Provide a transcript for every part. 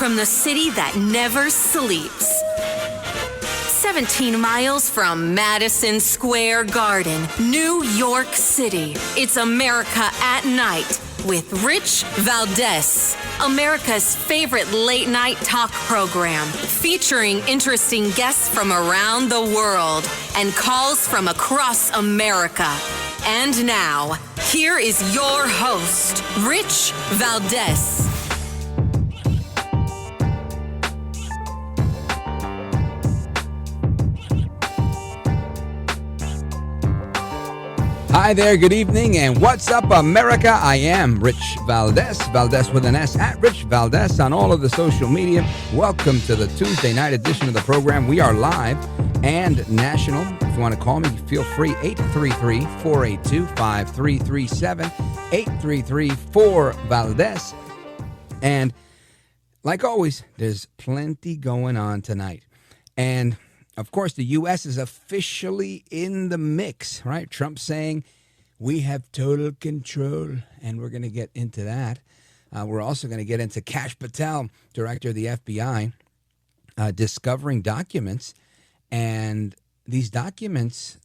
from the city that never sleeps. 17 miles from Madison Square Garden, New York City. It's America at Night with Rich Valdez, America's favorite late-night talk program, featuring interesting guests from around the world and calls from across America. And now, here is your host, Rich Valdez. Hi there, good evening, and what's up, America? I am Rich Valdez, Valdez with an S, at Rich Valdez on all of the social media. Welcome to the Tuesday night edition of the program. We are live and national. If you want to call me, feel free, 833-482-5337, 833-4-Valdez. And like always, there's plenty going on tonight. And of course, the U.S. is officially in the mix, right? Trump saying we have total control, and we're going to get into that. We're also going to get into Kash Patel, director of the FBI, discovering documents. And these documents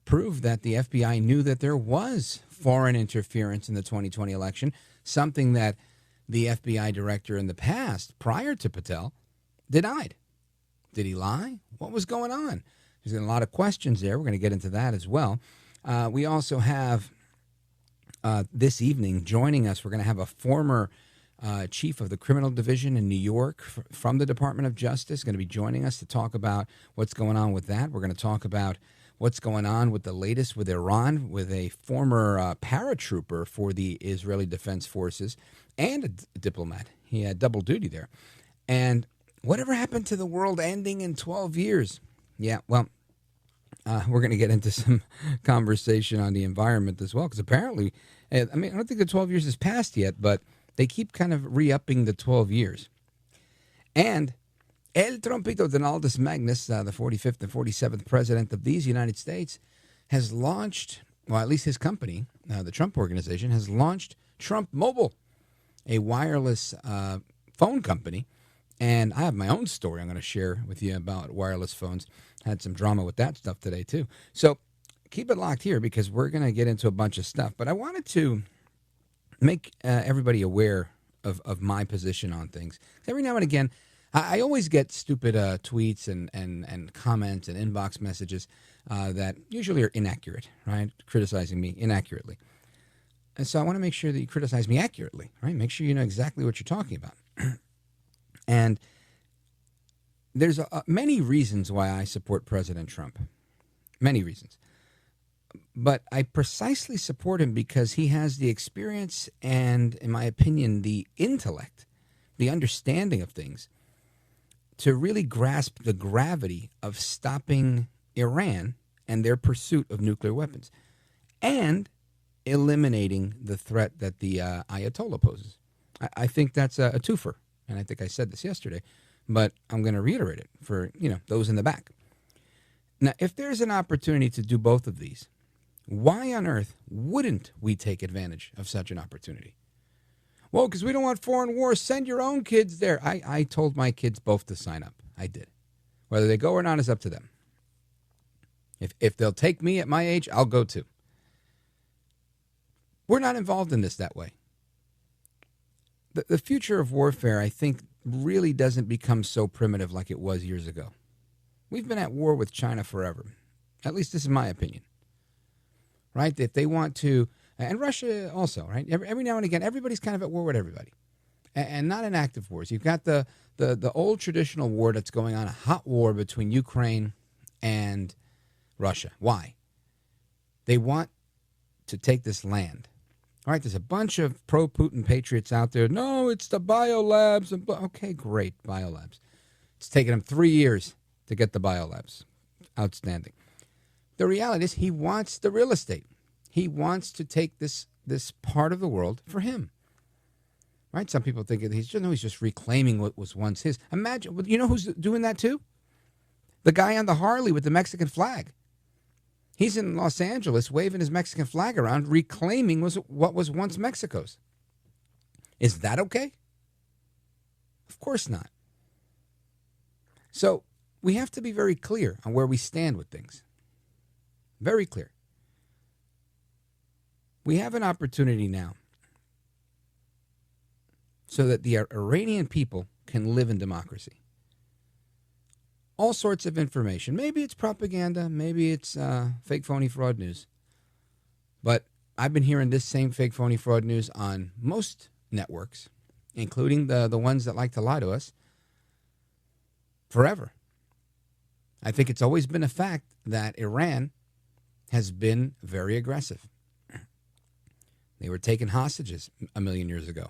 prove that the FBI knew that there was foreign interference in the 2020 election, something that the FBI director in the past, prior to Patel, denied. Did he lie? What was going on? There's a lot of questions there. We're going to get into that as well. We also have this evening joining us, we're going to have a former chief of the criminal division in New York from the Department of Justice going to be joining us to talk about what's going on with that. We're going to talk about what's going on with the latest with Iran, with a former paratrooper for the Israeli Defense Forces and a diplomat. He had double duty there. And whatever happened to the world ending in 12 years? Yeah, well, we're going to get into some conversation on the environment as well, because apparently, I don't think the 12 years has passed yet, but they keep kind of re-upping the 12 years. And El Trompito Donaldus Magnus, the 45th and 47th president of these United States, has launched, well, at least his company, the Trump Organization, has launched Trump Mobile, a wireless phone company. And I have my own story I'm going to share with you about wireless phones. Had some drama with that stuff today, too. So keep it locked here because we're going to get into a bunch of stuff. But I wanted to make everybody aware of my position on things. Every now and again, I always get stupid tweets and comments and inbox messages that usually are inaccurate, right? Criticizing me inaccurately. And so I want to make sure that you criticize me accurately, right? Make sure you know exactly what you're talking about. And there's many reasons why I support President Trump. Many reasons. But I precisely support him because he has the experience and, in my opinion, the intellect, the understanding of things to really grasp the gravity of stopping Iran and their pursuit of nuclear weapons and eliminating the threat that the Ayatollah poses. I think that's a twofer. And I think I said this yesterday, but I'm going to reiterate it for, those in the back. Now, if there's an opportunity to do both of these, why on earth wouldn't we take advantage of such an opportunity? Well, because we don't want foreign wars. Send your own kids there. I told my kids both to sign up. I did. Whether they go or not is up to them. If they'll take me at my age, I'll go too. We're not involved in this that way. The future of warfare, I think, really doesn't become so primitive like it was years ago. We've been at war with China forever. At least this is my opinion. Right? If they want to, and Russia also, right? Every now and again, everybody's kind of at war with everybody. And not in active wars. You've got the old traditional war that's going on, a hot war between Ukraine and Russia. Why? They want to take this land. All right, there's a bunch of pro-Putin patriots out there. No, it's the biolabs. Okay, great, biolabs. It's taken him 3 years to get the biolabs. Outstanding. The reality is he wants the real estate. He wants to take this part of the world for him. Right? Some people think he's just reclaiming what was once his. Imagine, you know who's doing that too? The guy on the Harley with the Mexican flag. He's in Los Angeles waving his Mexican flag around, reclaiming what was once Mexico's. Is that okay? Of course not. So we have to be very clear on where we stand with things. Very clear. We have an opportunity now so that the Iranian people can live in democracy. All sorts of information. Maybe it's propaganda. Maybe it's fake, phony, fraud news. But I've been hearing this same fake, phony, fraud news on most networks, including the ones that like to lie to us, forever. I think it's always been a fact that Iran has been very aggressive. They were taking hostages a million years ago.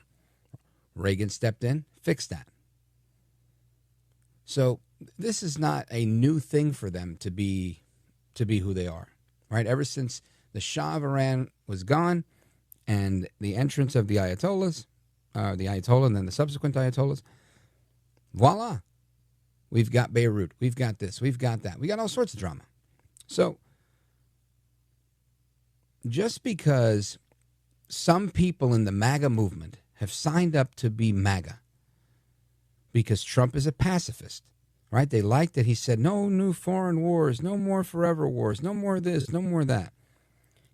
Reagan stepped in, fixed that. So this is not a new thing for them to be who they are, right? Ever since the Shah of Iran was gone and the entrance of the Ayatollahs, the Ayatollah and then the subsequent Ayatollahs, voila. We've got Beirut. We've got this. We've got that. We got all sorts of drama. So just because some people in the MAGA movement have signed up to be MAGA because Trump is a pacifist, right? They like that he said, no new foreign wars, no more forever wars, no more this, no more that.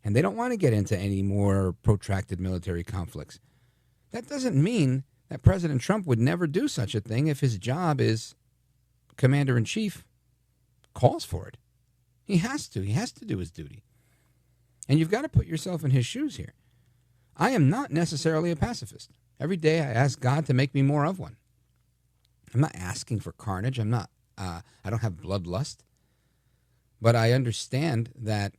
And they don't want to get into any more protracted military conflicts. That doesn't mean that President Trump would never do such a thing if his job is commander-in-chief calls for it. He has to. He has to do his duty. And you've got to put yourself in his shoes here. I am not necessarily a pacifist. Every day I ask God to make me more of one. I'm not asking for carnage. I don't have bloodlust. But I understand that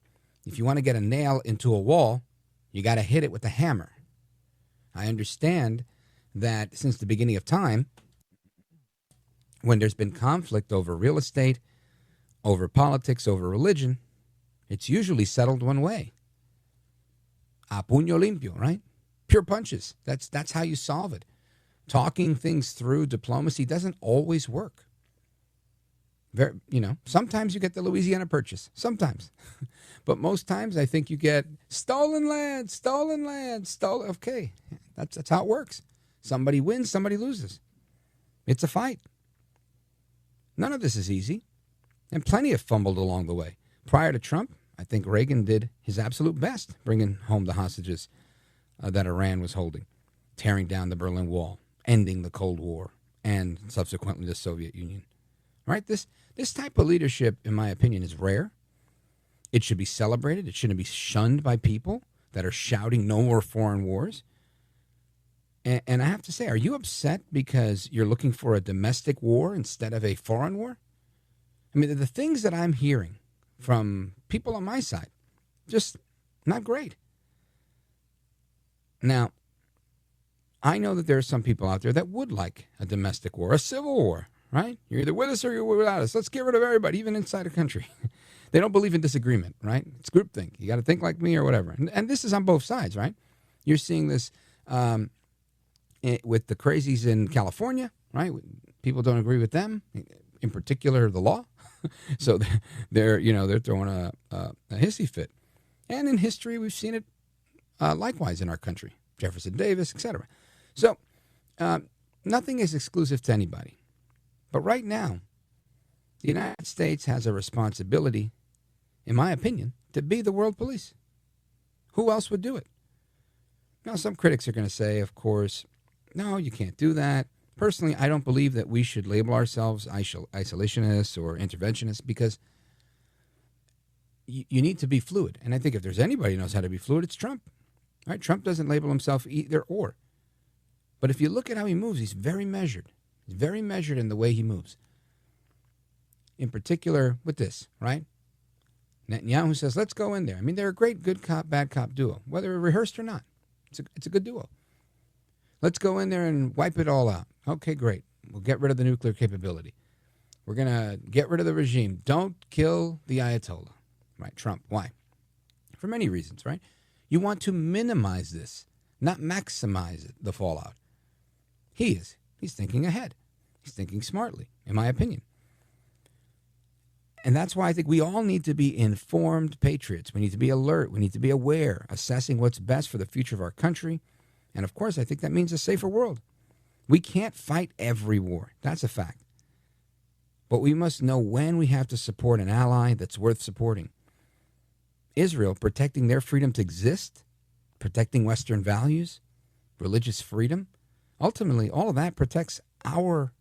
if you want to get a nail into a wall, you got to hit it with a hammer. I understand that since the beginning of time, when there's been conflict over real estate, over politics, over religion, it's usually settled one way. A puño limpio, right? Pure punches. That's how you solve it. Talking things through, diplomacy doesn't always work. Sometimes you get the Louisiana Purchase. Sometimes. But most times I think you get stolen land. Okay, that's how it works. Somebody wins, somebody loses. It's a fight. None of this is easy. And plenty have fumbled along the way. Prior to Trump, I think Reagan did his absolute best bringing home the hostages that Iran was holding, tearing down the Berlin Wall, ending the Cold War, and subsequently the Soviet Union. Right? This type of leadership, in my opinion, is rare. It should be celebrated. It shouldn't be shunned by people that are shouting no more foreign wars. And I have to say, are you upset because you're looking for a domestic war instead of a foreign war? I mean, the things that I'm hearing from people on my side, just not great. Now, I know that there are some people out there that would like a domestic war, a civil war, right? You're either with us or you're without us. Let's get rid of everybody, even inside a country. They don't believe in disagreement, right? It's groupthink. You got to think like me or whatever. And this is on both sides, right? You're seeing this with the crazies in California, right? People don't agree with them, in particular the law. So they're throwing a hissy fit. And in history, we've seen it likewise in our country, Jefferson Davis, etc. So nothing is exclusive to anybody. But right now, the United States has a responsibility, in my opinion, to be the world police. Who else would do it? Now, some critics are going to say, of course, no, you can't do that. Personally, I don't believe that we should label ourselves isolationists or interventionists because you need to be fluid. And I think if there's anybody who knows how to be fluid, it's Trump. Right? Trump doesn't label himself either or. But if you look at how he moves, he's very measured. He's very measured in the way he moves. In particular with this, right? Netanyahu says, let's go in there. I mean, they're a great good cop, bad cop duo, whether rehearsed or not. It's a good duo. Let's go in there and wipe it all out. Okay, great. We'll get rid of the nuclear capability. We're going to get rid of the regime. Don't kill the Ayatollah. Right, Trump. Why? For many reasons, right? You want to minimize this, not maximize the fallout. He is. He's thinking ahead. He's thinking smartly, in my opinion. And that's why I think we all need to be informed patriots. We need to be alert. We need to be aware, assessing what's best for the future of our country. And, of course, I think that means a safer world. We can't fight every war. That's a fact. But we must know when we have to support an ally that's worth supporting. Israel, protecting their freedom to exist, protecting Western values, religious freedom, ultimately, all of that protects our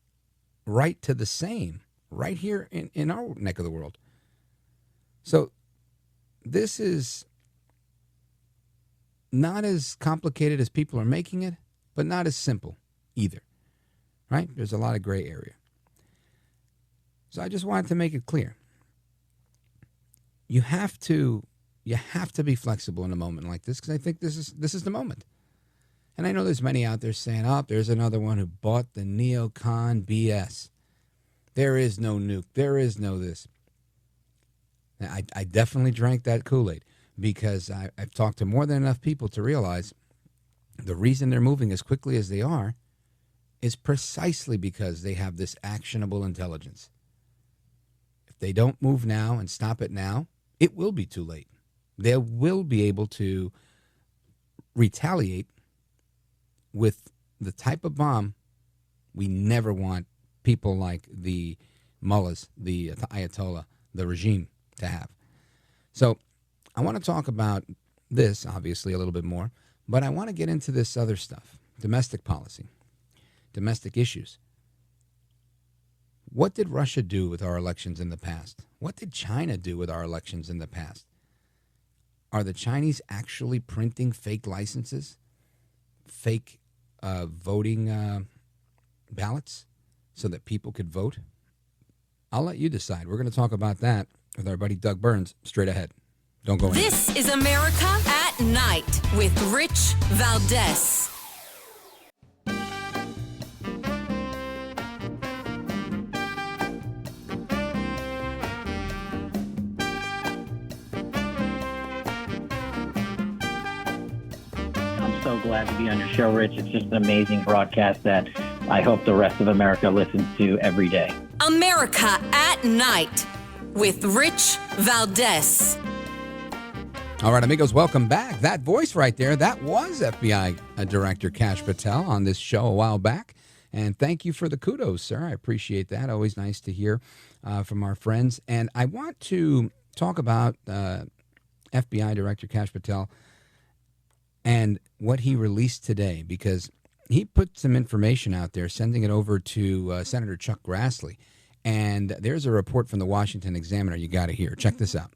right to the same right here in our neck of the world. So this is not as complicated as people are making it, but not as simple either, right? There's a lot of gray area. So I just wanted to make it clear. You have to be flexible in a moment like this, because I think this is the moment. And I know there's many out there saying, oh, there's another one who bought the neocon BS. There is no nuke. There is no this. Now, I definitely drank that Kool-Aid, because I've talked to more than enough people to realize the reason they're moving as quickly as they are is precisely because they have this actionable intelligence. If they don't move now and stop it now, it will be too late. They will be able to retaliate with the type of bomb we never want people like the mullahs, the Ayatollah, the regime to have. So I want to talk about this, obviously, a little bit more, but I want to get into this other stuff, domestic policy, domestic issues. What did Russia do with our elections in the past? What did China do with our elections in the past? Are the Chinese actually printing fake licenses, fake voting ballots so that people could vote? I'll let you decide. We're going to talk about that with our buddy Doug Burns straight ahead. Don't go anywhere. This is America at Night with Rich Valdez. So glad to be on your show, Rich. It's just an amazing broadcast that I hope the rest of America listens to every day. America at Night with Rich Valdez. All right, amigos, welcome back. That voice right there, that was FBI Director Kash Patel on this show a while back. And thank you for the kudos, sir. I appreciate that. Always nice to hear from our friends. And I want to talk about FBI Director Kash Patel and what he released today, because he put some information out there, sending it over to Senator Chuck Grassley. And there's a report from the Washington Examiner you got to hear. Check this out.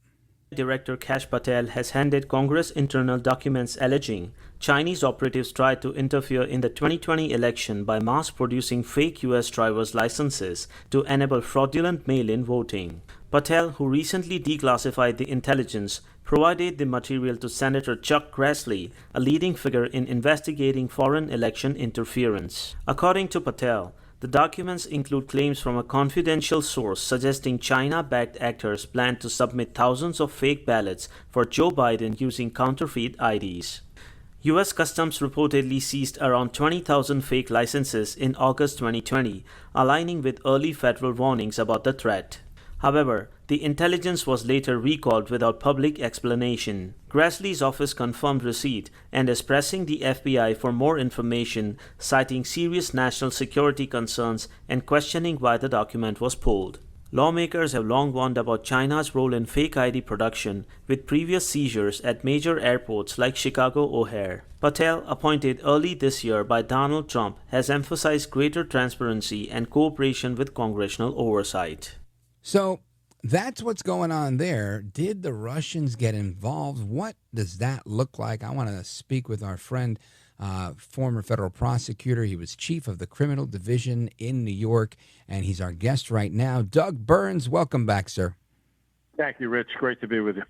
Director Kash Patel has handed Congress internal documents alleging Chinese operatives tried to interfere in the 2020 election by mass-producing fake U.S. driver's licenses to enable fraudulent mail-in voting. Patel, who recently declassified the intelligence, provided the material to Senator Chuck Grassley, a leading figure in investigating foreign election interference. According to Patel, the documents include claims from a confidential source suggesting China-backed actors planned to submit thousands of fake ballots for Joe Biden using counterfeit IDs. U.S. Customs reportedly seized around 20,000 fake licenses in August 2020, aligning with early federal warnings about the threat. However, the intelligence was later recalled without public explanation. Grassley's office confirmed receipt and is pressing the FBI for more information, citing serious national security concerns and questioning why the document was pulled. Lawmakers have long warned about China's role in fake ID production, with previous seizures at major airports like Chicago O'Hare. Patel, appointed early this year by Donald Trump, has emphasized greater transparency and cooperation with congressional oversight. So that's what's going on there. Did the Russians get involved? What does that look like? I want to speak with our friend, former federal prosecutor. He was chief of the criminal division in New York, and he's our guest right now. Doug Burns, welcome back, sir. Thank you, Rich. Great to be with you.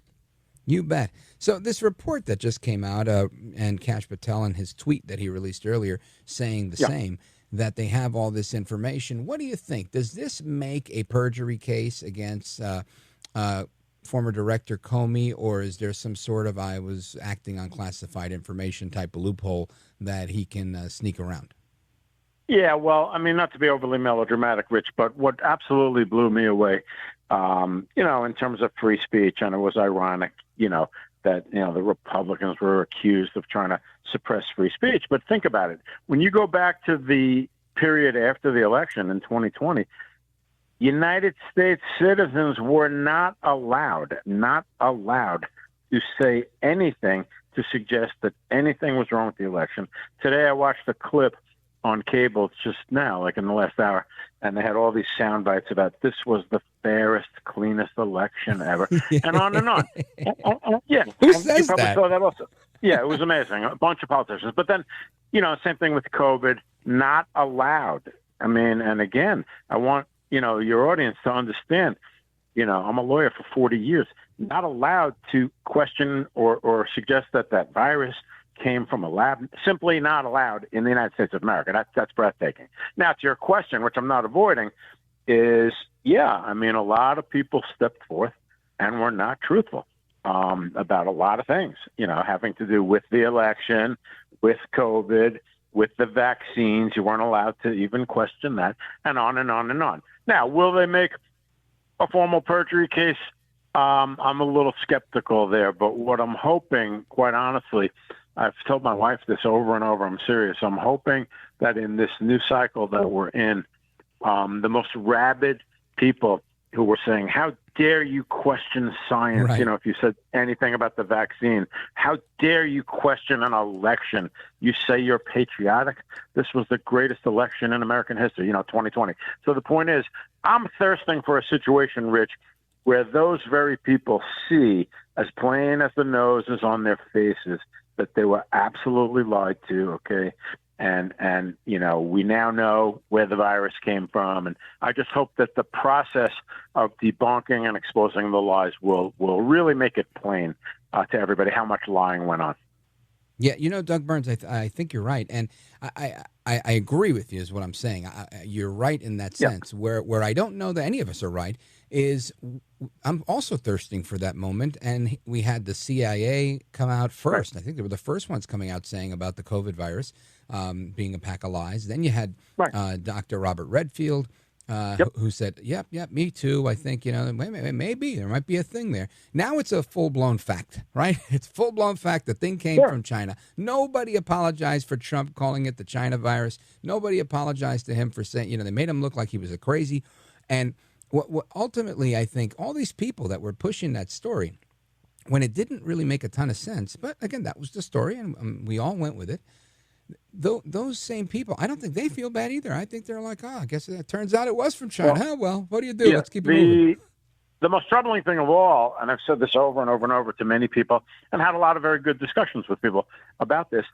You bet. So this report that just came out, and Kash Patel and his tweet that he released earlier saying the same, that they have all this information. What do you think? Does this make a perjury case against former Director Comey, or is there some sort of I was acting on classified information type of loophole that he can sneak around? Yeah, well, I mean, not to be overly melodramatic, Rich, but what absolutely blew me away, in terms of free speech, and it was ironic, that, the Republicans were accused of trying to suppress free speech. But think about it. When you go back to the period after the election in 2020, United States citizens were not allowed to say anything to suggest that anything was wrong with the election. Today I watched a clip on cable just now, like in the last hour, and they had all these sound bites about this was the fairest, cleanest election ever, and on and on. Yeah. Who and says you probably that? saw that also. Yeah, it was amazing. A bunch of politicians. But then, same thing with COVID, not allowed. I mean, and again, I want, your audience to understand, I'm a lawyer for 40 years, not allowed to question or suggest that virus came from a lab, simply not allowed in the United States of America. That's breathtaking. Now, to your question, which I'm not avoiding, is, a lot of people stepped forth and were not truthful about a lot of things, having to do with the election, with COVID, with the vaccines. You weren't allowed to even question that, and on and on and on. Now, will they make a formal perjury case? I'm a little skeptical there, but what I'm hoping, quite honestly, I've told my wife this over and over, I'm serious. I'm hoping that in this new cycle that we're in, the most rabid people who were saying, how dare you question science? Right. If you said anything about the vaccine, how dare you question an election? You say you're patriotic. This was the greatest election in American history, 2020. So the point is, I'm thirsting for a situation, Rich, where those very people see, as plain as the nose is on their faces, that they were absolutely lied to, okay? And we now know where the virus came from. And I just hope that the process of debunking and exposing the lies will really make it plain to everybody how much lying went on. Yeah, Doug Burns, I think you're right. And I agree with you is what I'm saying. You're right in that sense. Yeah. Where I don't know that any of us are right is I'm also thirsting for that moment. And we had the CIA come out first. Right. I think they were the first ones coming out saying about the COVID virus being a pack of lies. Then you had Dr. Robert Redfield, who said, yep, me too. I think, maybe there might be a thing there. Now it's a full-blown fact, right? It's full-blown fact. The thing came from China. Nobody apologized for Trump calling it the China virus. Nobody apologized to him for saying, they made him look like he was a crazy. And what ultimately, I think, all these people that were pushing that story, when it didn't really make a ton of sense, but again, that was the story, and we all went with it. Those same people, I don't think they feel bad either. I think they're like, I guess it turns out it was from China. Well, what do you do? Let's keep it moving. The most troubling thing of all, and I've said this over and over and over to many people and had a lot of very good discussions with people about this,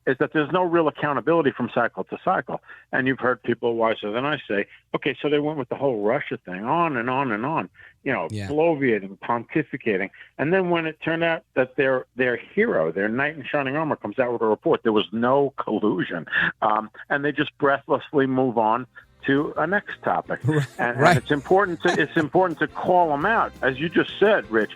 is that there's no real accountability from cycle to cycle. And you've heard people wiser than I say, okay, so they went with the whole Russia thing on and on and on, bloviating, pontificating. And then when it turned out that their hero, their knight in shining armor, comes out with a report, there was no collusion. And they just breathlessly move on to a next topic. And it's important to call them out. As you just said, Rich,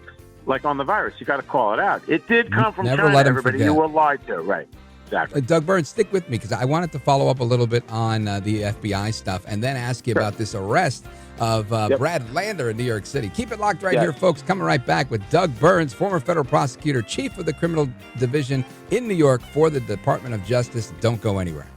like on the virus, you got to call it out. It did come from China, everybody. You were lied to. Right. Exactly. Doug Burns, stick with me because I wanted to follow up a little bit on the FBI stuff and then ask you about this arrest of Brad Lander in New York City. Keep it locked right here, folks. Coming right back with Doug Burns, former federal prosecutor, chief of the criminal division in New York for the Department of Justice. Don't go anywhere.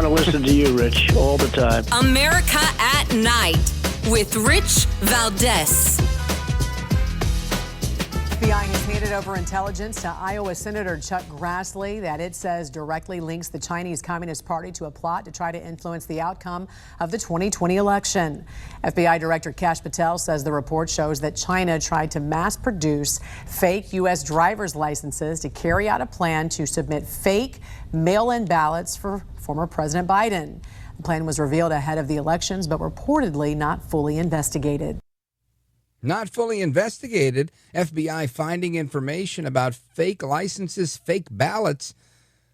Listen to you, Rich, all the time. America at Night with Rich Valdez. FBI has handed over intelligence to Iowa Senator Chuck Grassley that it says directly links the Chinese Communist Party to a plot to try to influence the outcome of the 2020 election. FBI Director Kash Patel says the report shows that China tried to mass produce fake U.S. driver's licenses to carry out a plan to submit fake mail-in ballots for former President Biden. The plan was revealed ahead of the elections, but reportedly not fully investigated. Not fully investigated. FBI finding information about fake licenses, fake ballots.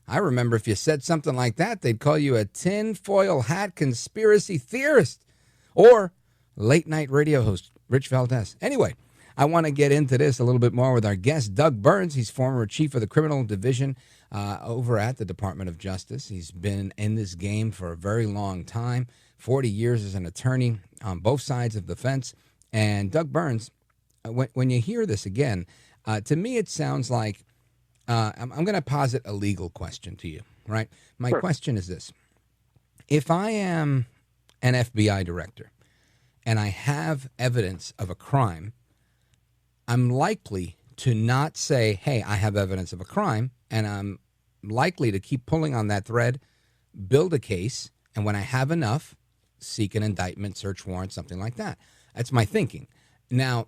I remember if you said something like that, they'd call you a tinfoil hat conspiracy theorist or late night radio host, Rich Valdez. Anyway, I want to get into this a little bit more with our guest, Doug Burns. He's former chief of the criminal division over at the Department of Justice. He's been in this game for a very long time, 40 years as an attorney on both sides of the fence. And Doug Burns, when you hear this again, to me it sounds like I'm going to posit a legal question to you, right? My question is this. If I am an FBI director and I have evidence of a crime, I'm likely to not say, hey, I have evidence of a crime, and I'm likely to keep pulling on that thread, build a case, and when I have enough, seek an indictment, search warrant, something like that. That's my thinking. Now,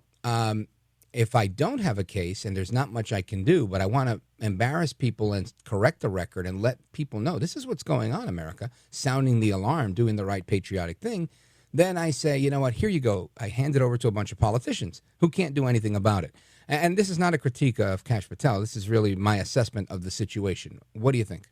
if I don't have a case and there's not much I can do, but I want to embarrass people and correct the record and let people know this is what's going on, America, sounding the alarm, doing the right patriotic thing, then I say, you know what, here you go. I hand it over to a bunch of politicians who can't do anything about it. And this is not a critique of Kash Patel. This is really my assessment of the situation. What do you think?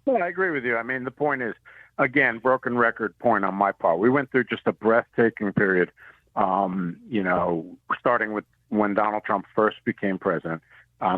Well, I agree with you. I mean, the point is, again, broken record point on my part. We went through just a breathtaking period, starting with when Donald Trump first became president,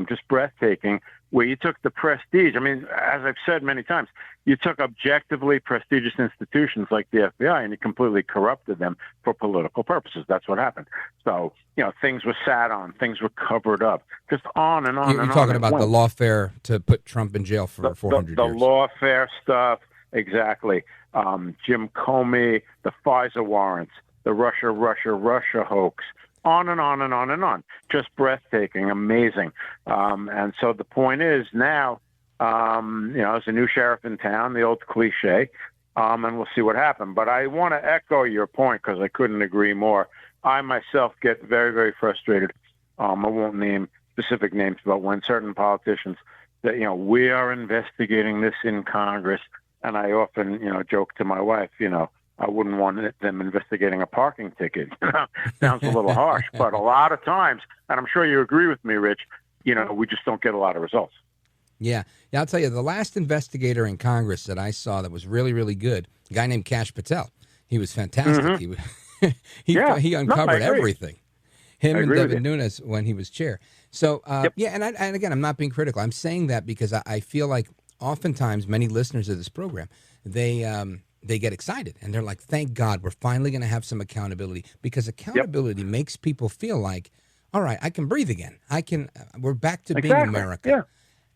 just breathtaking, where you took the prestige. I mean, as I've said many times, you took objectively prestigious institutions like the FBI and you completely corrupted them for political purposes. That's what happened. So, things were sat on, things were covered up, just on and on. You're talking about the lawfare to put Trump in jail for 400 years. The lawfare stuff, exactly. Jim Comey, the FISA warrants, the Russia hoax. On and on and on and on. Just breathtaking, amazing. And so the point is now, there's a new sheriff in town, the old cliche, and we'll see what happens. But I want to echo your point because I couldn't agree more. I myself get very, very frustrated. I won't name specific names, but when certain politicians that, we are investigating this in Congress, and I often, joke to my wife, I wouldn't want them investigating a parking ticket. Sounds a little harsh, but a lot of times, and I'm sure you agree with me, Rich, we just don't get a lot of results. Yeah, I'll tell you, the last investigator in Congress that I saw that was really, really good, a guy named Kash Patel. He was fantastic. Mm-hmm. He uncovered everything. Him and Devin Nunes when he was chair. So, and again, I'm not being critical. I'm saying that because I feel like oftentimes many listeners of this program, they get excited and they're like, thank God we're finally going to have some accountability, because accountability makes people feel like, all right, I can breathe again. We're back to being America. Yeah.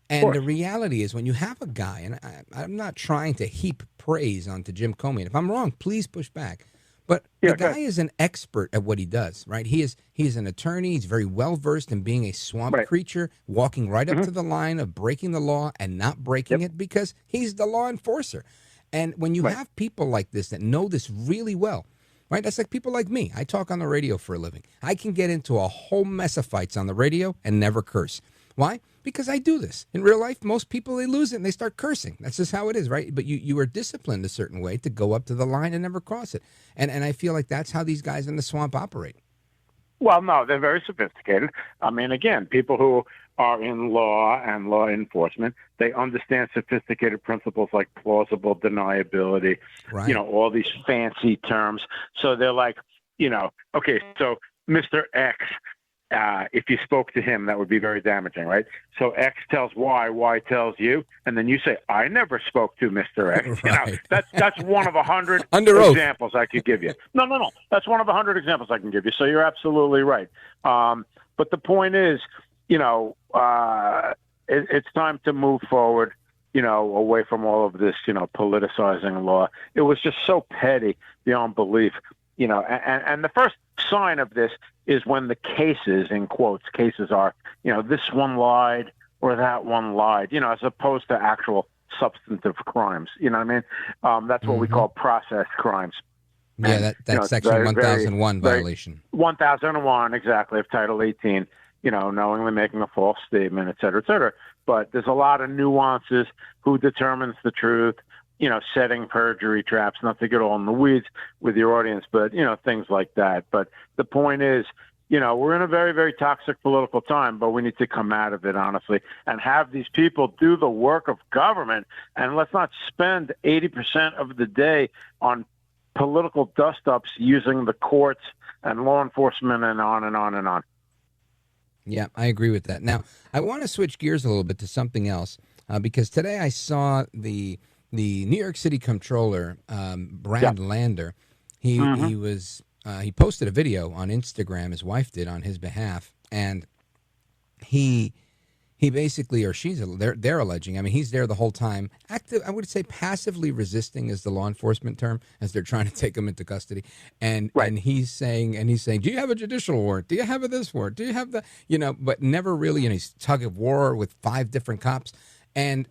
And the reality is when you have a guy, and I'm not trying to heap praise onto Jim Comey. And if I'm wrong, please push back. But the guy is an expert at what he does, right? He is an attorney. He's very well versed in being a swamp creature, walking right up to the line of breaking the law and not breaking it because he's the law enforcer. And when you have people like this that know this really well, right? That's like people like me. I talk on the radio for a living. I can get into a whole mess of fights on the radio and never curse. Why? Because I do this. In real life, most people, they lose it and they start cursing. That's just how it is, right? But you are disciplined a certain way to go up to the line and never cross it. And I feel like that's how these guys in the swamp operate. Well, no, they're very sophisticated. I mean, again, people who are in law and law enforcement, they understand sophisticated principles like plausible deniability, all these fancy terms. So they're like, okay, so Mr. X, if you spoke to him, that would be very damaging, right? So X tells Y tells you, and then you say, I never spoke to Mr. X. Right. That's one of 100 examples I could give you. No. That's one of 100 examples I can give you. So you're absolutely right. But the point is, it's time to move forward, away from all of this, politicizing law. It was just so petty beyond belief, and the first sign of this is when the cases, in quotes, cases are, this one lied or that one lied, as opposed to actual substantive crimes. You know what I mean? That's what we call process crimes. Yeah, that's section 1001 violation. 1001, exactly, of Title 18, knowingly making a false statement, et cetera, et cetera. But there's a lot of nuances. Who determines the truth? Setting perjury traps, not to get all in the weeds with your audience, but, things like that. But the point is, we're in a very, very toxic political time, but we need to come out of it, honestly, and have these people do the work of government. And let's not spend 80% of the day on political dust-ups using the courts and law enforcement and on and on and on. Yeah, I agree with that. Now, I want to switch gears a little bit to something else. because today I saw the New York City Comptroller, Brad Lander. He posted a video on Instagram. His wife did on his behalf, and he basically, or they're alleging. I mean, he's there the whole time. I would say passively resisting is the law enforcement term, as they're trying to take him into custody. And he's saying, do you have a judicial warrant? Do you have this warrant? Do you have the, but never really. And he's tug of war with 5 different cops, and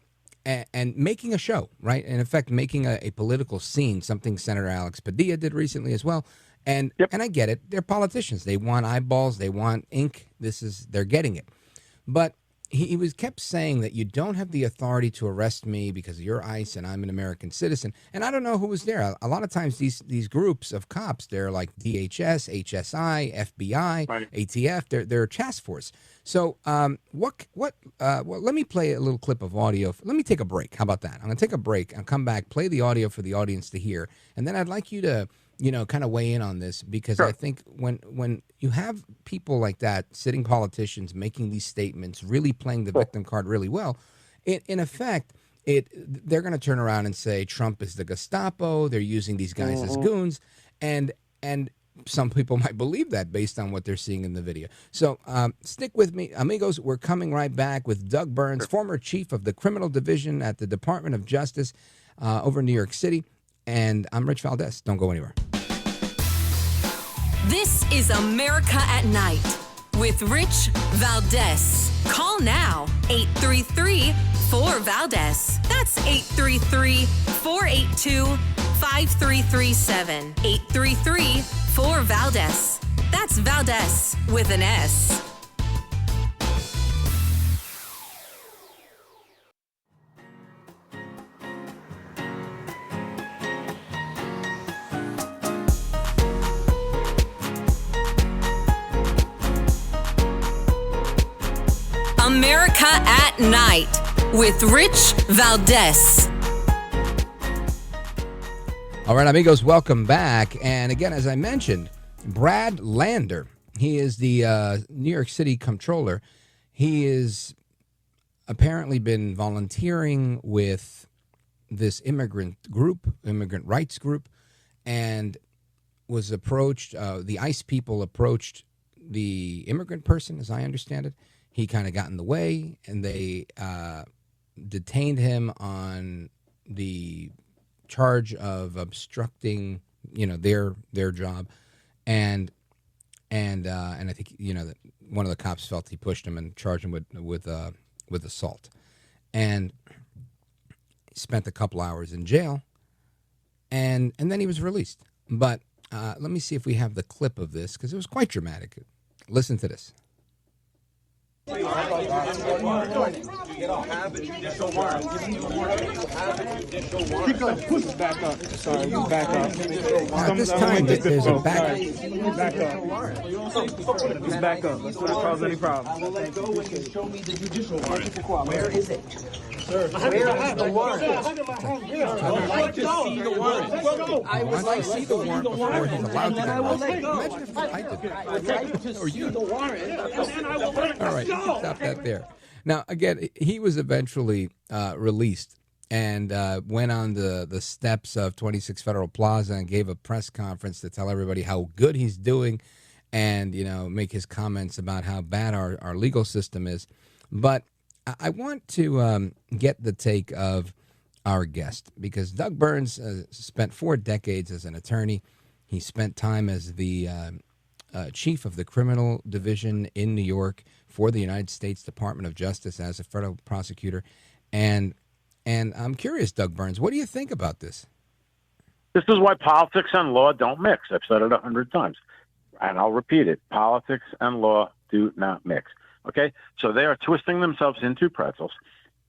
making a show, right? In effect, making a political scene, something Senator Alex Padilla did recently as well. And I get it. They're politicians. They want eyeballs. They want ink. They're getting it. But he kept saying that you don't have the authority to arrest me because you're ICE and I'm an American citizen. And I don't know who was there. A lot of times these groups of cops, they're like DHS, HSI, FBI, ATF. They're a task force. So well, let me play a little clip of audio. Let me take a break. How about that? I'm going to take a break and come back, play the audio for the audience to hear. And then I'd like you to kind of weigh in on this, because I think when you have people like that, sitting politicians making these statements, really playing the victim card really well, in effect, they're going to turn around and say Trump is the Gestapo. They're using these guys as goons, and some people might believe that based on what they're seeing in the video. So stick with me, amigos. We're coming right back with Doug Burns, former chief of the criminal division at the Department of Justice over in New York City. And I'm Rich Valdez. Don't go anywhere. This is America at Night with Rich Valdez. Call now, 833-4-VALDEZ. That's 833-482-5337. 833-4-VALDEZ. That's Valdez with an S. America at Night with Rich Valdez. All right, amigos, welcome back. And again, as I mentioned, Brad Lander, he is the New York City Comptroller. He has apparently been volunteering with this immigrant rights group, and was approached, the ICE people approached the immigrant person, as I understand it. He kind of got in the way, and they detained him on the charge of obstructing, their job, and I think that one of the cops felt he pushed him and charged him with assault, and he spent a couple hours in jail, and then he was released. But let me see if we have the clip of this, because it was quite dramatic. Listen to this. You don't have a judicial warrant. Keep going. Back up. Sorry, back up. This time there's a back. Back up. Just back up. Let's not cause any problems. I will let go when you show me the judicial warrant. Where is it? Sir, where is the warrant? I would like to see the warrant. I would like to see the warrant before he's allowed to get out. Imagine if I did that. I would like to see the warrant, and then I will let all right, you can stop that there. Now, again, he was eventually released and went on the steps of 26 Federal Plaza and gave a press conference to tell everybody how good he's doing, and make his comments about how bad our legal system is. But I want to get the take of our guest, because Doug Burns spent 4 decades as an attorney. He spent time as the chief of the criminal division in New York for the United States Department of Justice as a federal prosecutor. And I'm curious, Doug Burns, what do you think about this? This is why politics and law don't mix. I've said it 100 times, and I'll repeat it. Politics and law do not mix. Okay? So they are twisting themselves into pretzels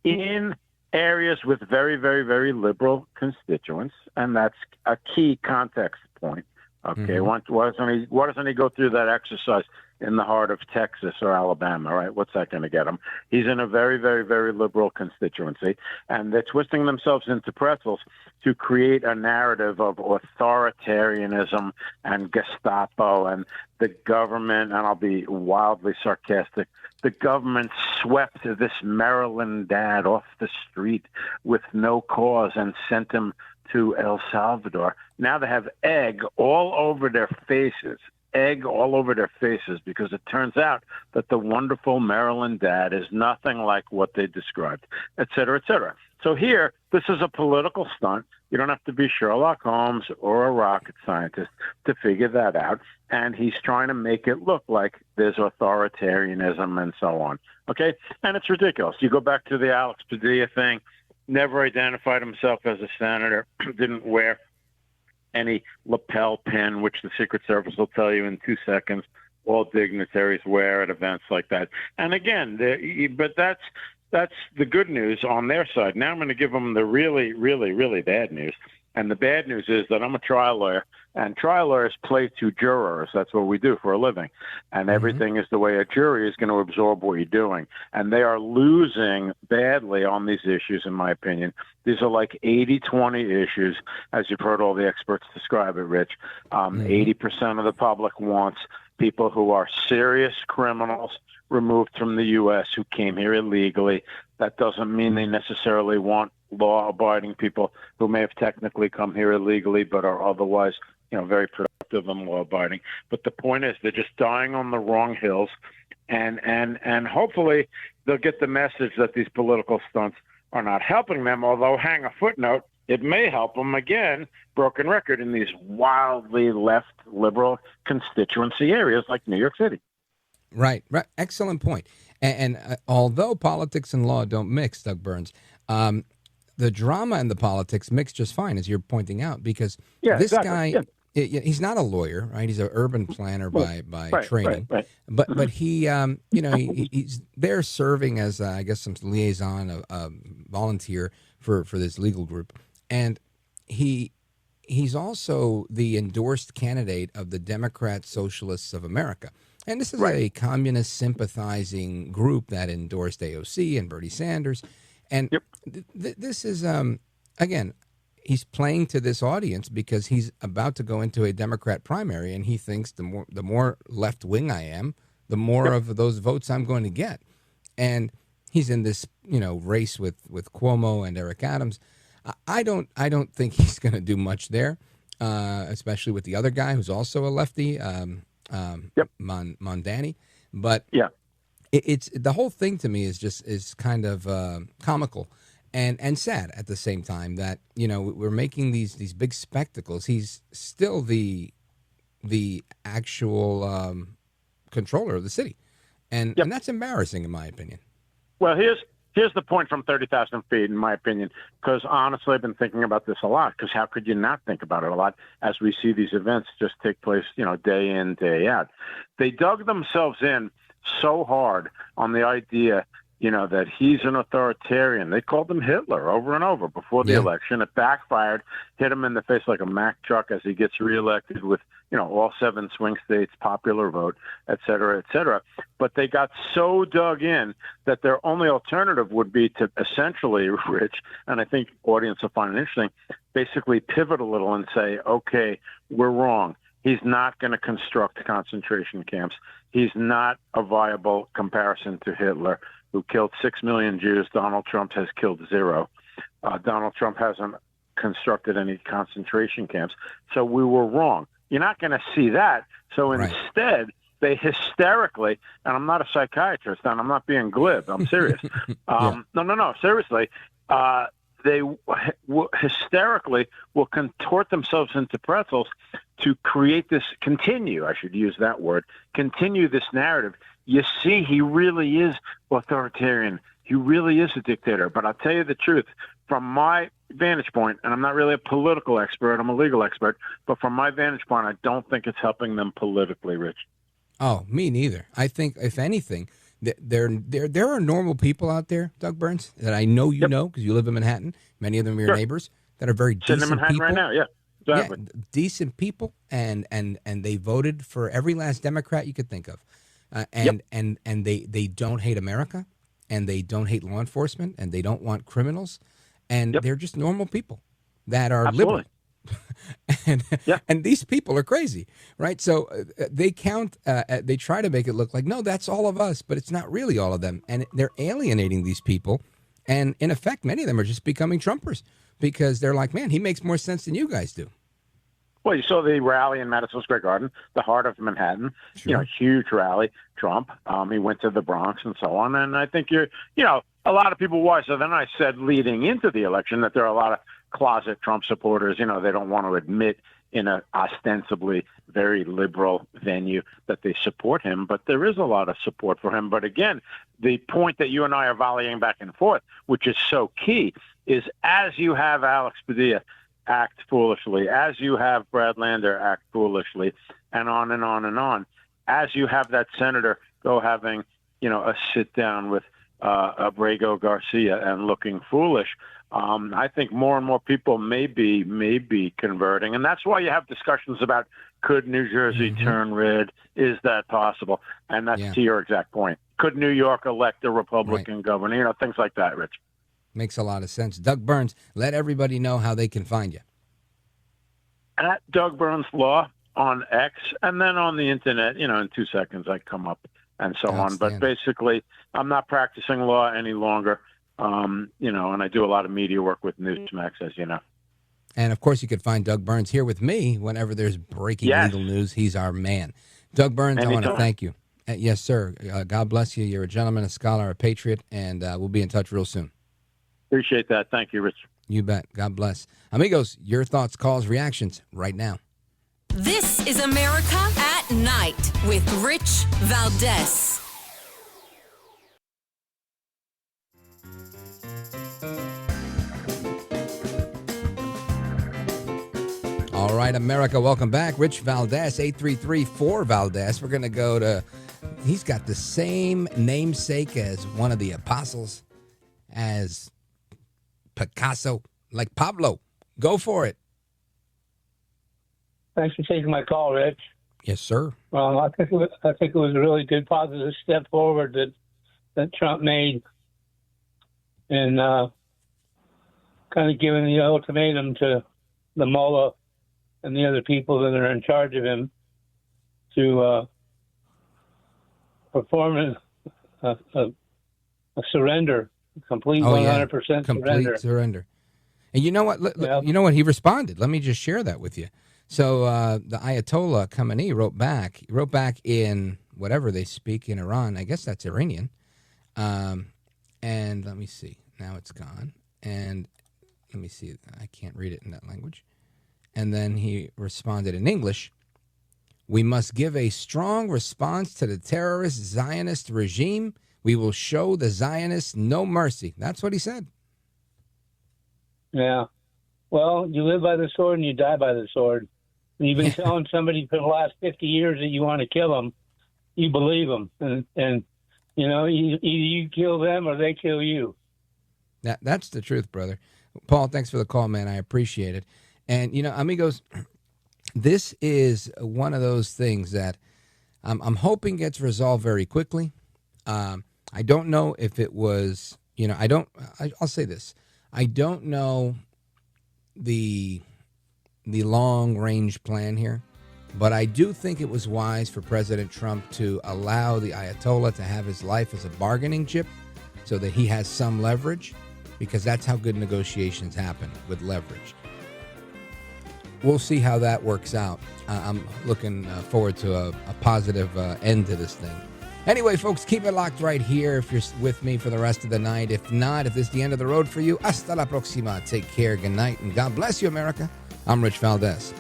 in areas with very, very, very liberal constituents, and that's a key context point. Okay, why doesn't he go through that exercise in the heart of Texas or Alabama, right? What's that going to get him? He's in a very, very, very liberal constituency, and they're twisting themselves into pretzels to create a narrative of authoritarianism and Gestapo and the government, and I'll be wildly sarcastic, the government swept this Maryland dad off the street with no cause and sent him to El Salvador. Now they have egg all over their faces, because it turns out that the wonderful Maryland dad is nothing like what they described, et cetera, et cetera. So here, this is a political stunt. You don't have to be Sherlock Holmes or a rocket scientist to figure that out. And he's trying to make it look like there's authoritarianism and so on. Okay? And it's ridiculous. You go back to the Alex Padilla thing, never identified himself as a senator, didn't wear any lapel pin, which the Secret Service will tell you in 2 seconds all dignitaries wear at events like that. And again, but that's the good news on their side. Now I'm going to give them the really, really, really bad news. And the bad news is that I'm a trial lawyer, and trial lawyers play to jurors. That's what we do for a living. And everything is the way a jury is going to absorb what you're doing. And they are losing badly on these issues, in my opinion. These are like 80-20 issues, as you've heard all the experts describe it, Rich. 80% of the public wants people who are serious criminals removed from the U.S. who came here illegally. That doesn't mean they necessarily want law-abiding people who may have technically come here illegally but are otherwise, very productive and law-abiding. But the point is they're just dying on the wrong hills, and hopefully they'll get the message that these political stunts are not helping them, although hang a footnote, it may help them, again, broken record, in these wildly left liberal constituency areas like New York City. Right. Excellent point. And although politics and law don't mix, Doug Burns, the drama and the politics mix just fine, as you're pointing out, because this guy, he's not a lawyer, right? He's an urban planner by training. Right. But he, he's there serving as, I guess, some liaison, volunteer for this legal group. And he's also the endorsed candidate of the Democrat Socialists of America. And this is a communist sympathizing group that endorsed AOC and Bernie Sanders. And this is, again, he's playing to this audience because he's about to go into a Democrat primary, and he thinks the more left wing I am, the more of those votes I'm going to get. And he's in this, race with Cuomo and Eric Adams. I don't think he's going to do much there, especially with the other guy who's also a lefty, Mondani. But it's the whole thing to me is kind of comical and sad at the same time that we're making these big spectacles. He's still the actual controller of the city, and that's embarrassing in my opinion. Well, here's the point from 30,000 feet, in my opinion, because honestly, I've been thinking about this a lot, because how could you not think about it a lot as we see these events just take place, day in, day out. They dug themselves in so hard on the idea, that he's an authoritarian. They called him Hitler over and over before the election. It backfired, hit him in the face like a Mack truck as he gets reelected with, all 7 swing states, popular vote, et cetera, et cetera. But they got so dug in that their only alternative would be to essentially, Rich, and I think audience will find it interesting, basically pivot a little and say, okay, we're wrong. He's not going to construct concentration camps. He's not a viable comparison to Hitler, who killed 6 million Jews. Donald Trump has killed 0. Donald Trump hasn't constructed any concentration camps. So we were wrong. You're not going to see that. So instead, they hysterically, and I'm not a psychiatrist, and I'm not being glib. I'm serious. No, seriously. They hysterically will contort themselves into pretzels to create this, continue this narrative. You see, he really is authoritarian. He really is a dictator. But I'll tell you the truth, from my vantage point, and I'm not really a political expert, I'm a legal expert, but from my vantage point, I don't think it's helping them politically, Rich. Oh, me neither. I think, if anything, there are normal people out there, Doug Burns, that I know know because you live in Manhattan. Many of them are your neighbors that are very decent in Manhattan people. Right now, exactly. Decent people, and they voted for every last Democrat you could think of. and they don't hate America, and they don't hate law enforcement, and they don't want criminals, and they're just normal people that are liberal. And these people are crazy, right? So they try to make it look like, no, that's all of us, but it's not really all of them. And they're alienating these people. And in effect, many of them are just becoming Trumpers because they're like, man, he makes more sense than you guys do. Well, you saw the rally in Madison Square Garden, the heart of Manhattan, Sure. Huge rally, Trump. He went to the Bronx and so on. And I think a lot of people were. So then I said leading into the election that there are a lot of closet Trump supporters. They don't want to admit in an ostensibly very liberal venue that they support him. But there is a lot of support for him. But again, the point that you and I are volleying back and forth, which is so key, is as you have Alex Padilla act foolishly, as you have Brad Lander act foolishly, and on and on and on, as you have that senator go having, a sit down with Abrego Garcia and looking foolish, I think more and more people may be converting. And that's why you have discussions about could New Jersey turn red? Is that possible? And that's to your exact point. Could New York elect a Republican governor? Things like that, Rich. Makes a lot of sense. Doug Burns, let everybody know how they can find you. At Doug Burns Law on X, and then on the internet, in 2 seconds I come up and so on. But basically, I'm not practicing law any longer, and I do a lot of media work with Newsmax, as you know. And, of course, you can find Doug Burns here with me whenever there's breaking legal news. He's our man. Doug Burns, I want to thank you. Yes, sir. God bless you. You're a gentleman, a scholar, a patriot, and we'll be in touch real soon. Appreciate that. Thank you, Rich. You bet. God bless. Amigos, your thoughts, calls, reactions right now. This is America at Night with Rich Valdez. All right, America, welcome back. Rich Valdez, 833-4-Valdez. We're going to go to, he's got the same namesake as one of the apostles, as Picasso, like Pablo. Go for it. Thanks for taking my call, Rich. Yes, sir. Well, I think it was a really good positive step forward that Trump made in kind of giving the ultimatum to the mullah and the other people that are in charge of him to perform a surrender, complete 100% complete surrender. And you know what? You know what? He responded. Let me just share that with you. So the Ayatollah Khamenei wrote back in whatever they speak in Iran. I guess that's Iranian. And let me see. Now it's gone. And let me see. I can't read it in that language. And then he responded in English. We must give a strong response to the terrorist Zionist regime. We will show the Zionists no mercy. That's what he said. Yeah. Well, you live by the sword and you die by the sword. And you've been telling somebody for the last 50 years that you want to kill them. You believe them. And either you kill them or they kill you. That's the truth, brother. Paul, thanks for the call, man. I appreciate it. And, amigos, this is one of those things that I'm hoping gets resolved very quickly. I don't know if it was, I'll say this. I don't know the long-range plan here, but I do think it was wise for President Trump to allow the Ayatollah to have his life as a bargaining chip so that he has some leverage, because that's how good negotiations happen, with leverage. We'll see how that works out. I'm looking forward to a positive end to this thing. Anyway, folks, keep it locked right here if you're with me for the rest of the night. If not, if this is the end of the road for you, hasta la próxima. Take care, good night, and God bless you, America. I'm Rich Valdez.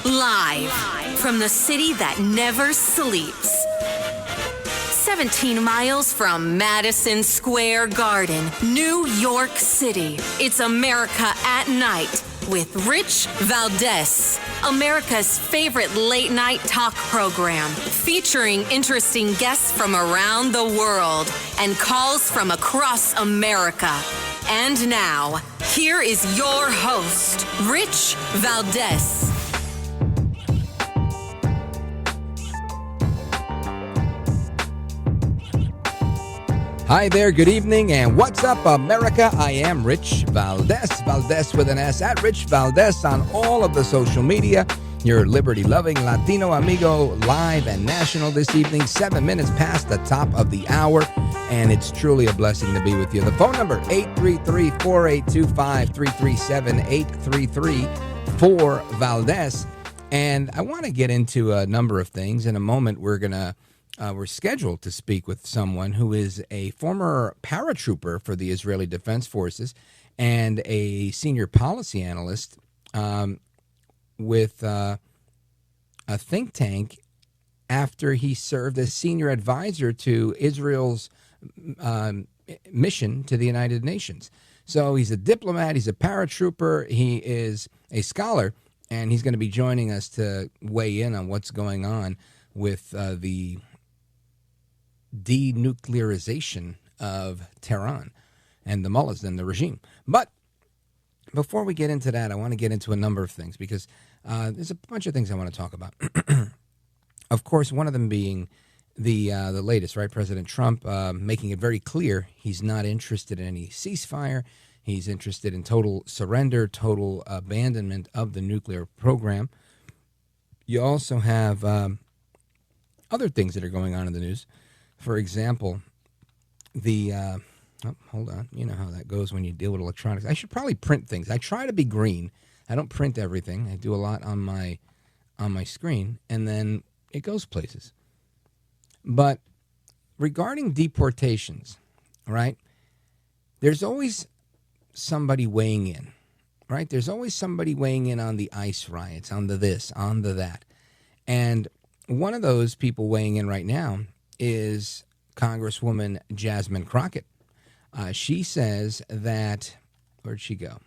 Live from the city that never sleeps. 17 miles from Madison Square Garden, New York City. It's America at Night with Rich Valdez, America's favorite late-night talk program, featuring interesting guests from around the world and calls from across America. And now, here is your host, Rich Valdez. Hi there, good evening, and what's up, America? I am Rich Valdez, Valdez with an S, at Rich Valdez on all of the social media. Your liberty-loving Latino amigo, live and national this evening, 7 minutes past the top of the hour, and it's truly a blessing to be with you. The phone number, 833-482-5337, 833-4-Valdez. And I want to get into a number of things. In a moment, we're scheduled to speak with someone who is a former paratrooper for the Israeli Defense Forces and a senior policy analyst with a think tank after he served as senior advisor to Israel's mission to the United Nations. So he's a diplomat, he's a paratrooper, he is a scholar, and he's going to be joining us to weigh in on what's going on with the denuclearization of Tehran and the mullahs and the regime. But before we get into that, I want to get into a number of things because there's a bunch of things I want to talk about. Of course, one of them being the latest, right? President Trump making it very clear he's not interested in any ceasefire. He's interested in total surrender, total abandonment of the nuclear program. You also have other things that are going on in the news. For example, hold on. You know how that goes when you deal with electronics. I should probably print things. I try to be green. I don't print everything. I do a lot on my screen, and then it goes places. But regarding deportations, right, there's always somebody weighing in, right? There's always somebody weighing in on the ICE riots, on the this, on the that. And one of those people weighing in right now is Congresswoman Jasmine Crockett. She says that, where'd she go?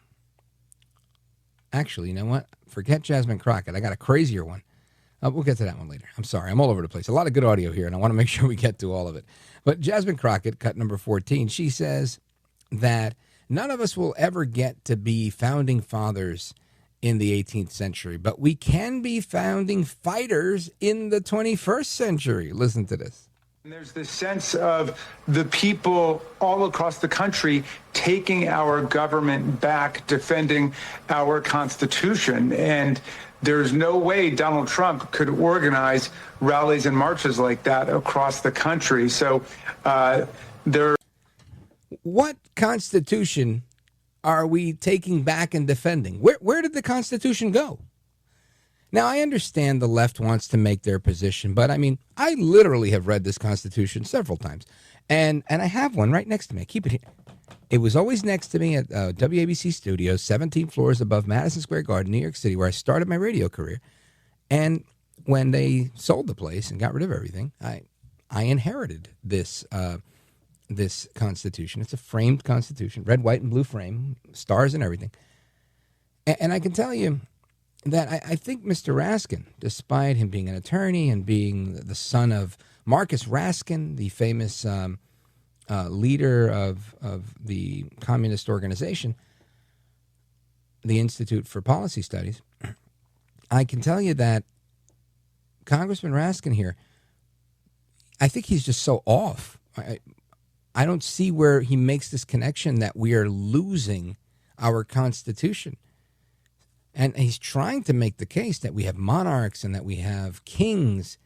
Actually, you know what? Forget Jasmine Crockett. I got a crazier one. We'll get to that one later. I'm sorry. I'm all over the place. A lot of good audio here, and I want to make sure we get to all of it. But Jasmine Crockett, cut number 14, she says that none of us will ever get to be founding fathers in the 18th century, but we can be founding fighters in the 21st century. Listen to this. There's this sense of the people all across the country taking our government back, defending our Constitution. And there's no way Donald Trump could organize rallies and marches like that across the country. So what Constitution are we taking back and defending? Where did the Constitution go? Now, I understand the left wants to make their position, but I mean, I literally have read this Constitution several times, and I have one right next to me. I keep it here. It was always next to me at WABC Studios, 17 floors above Madison Square Garden, New York City, where I started my radio career. And when they sold the place and got rid of everything, I inherited this this Constitution. It's a framed Constitution, red, white, and blue frame, stars and everything. And I can tell you that I think Mr. Raskin, despite him being an attorney and being the son of Marcus Raskin, the famous leader of the communist organization, the Institute for Policy Studies, I can tell you that Congressman Raskin here, I think he's just so off. I don't see where he makes this connection that we are losing our Constitution. And he's trying to make the case that we have monarchs and that we have kings.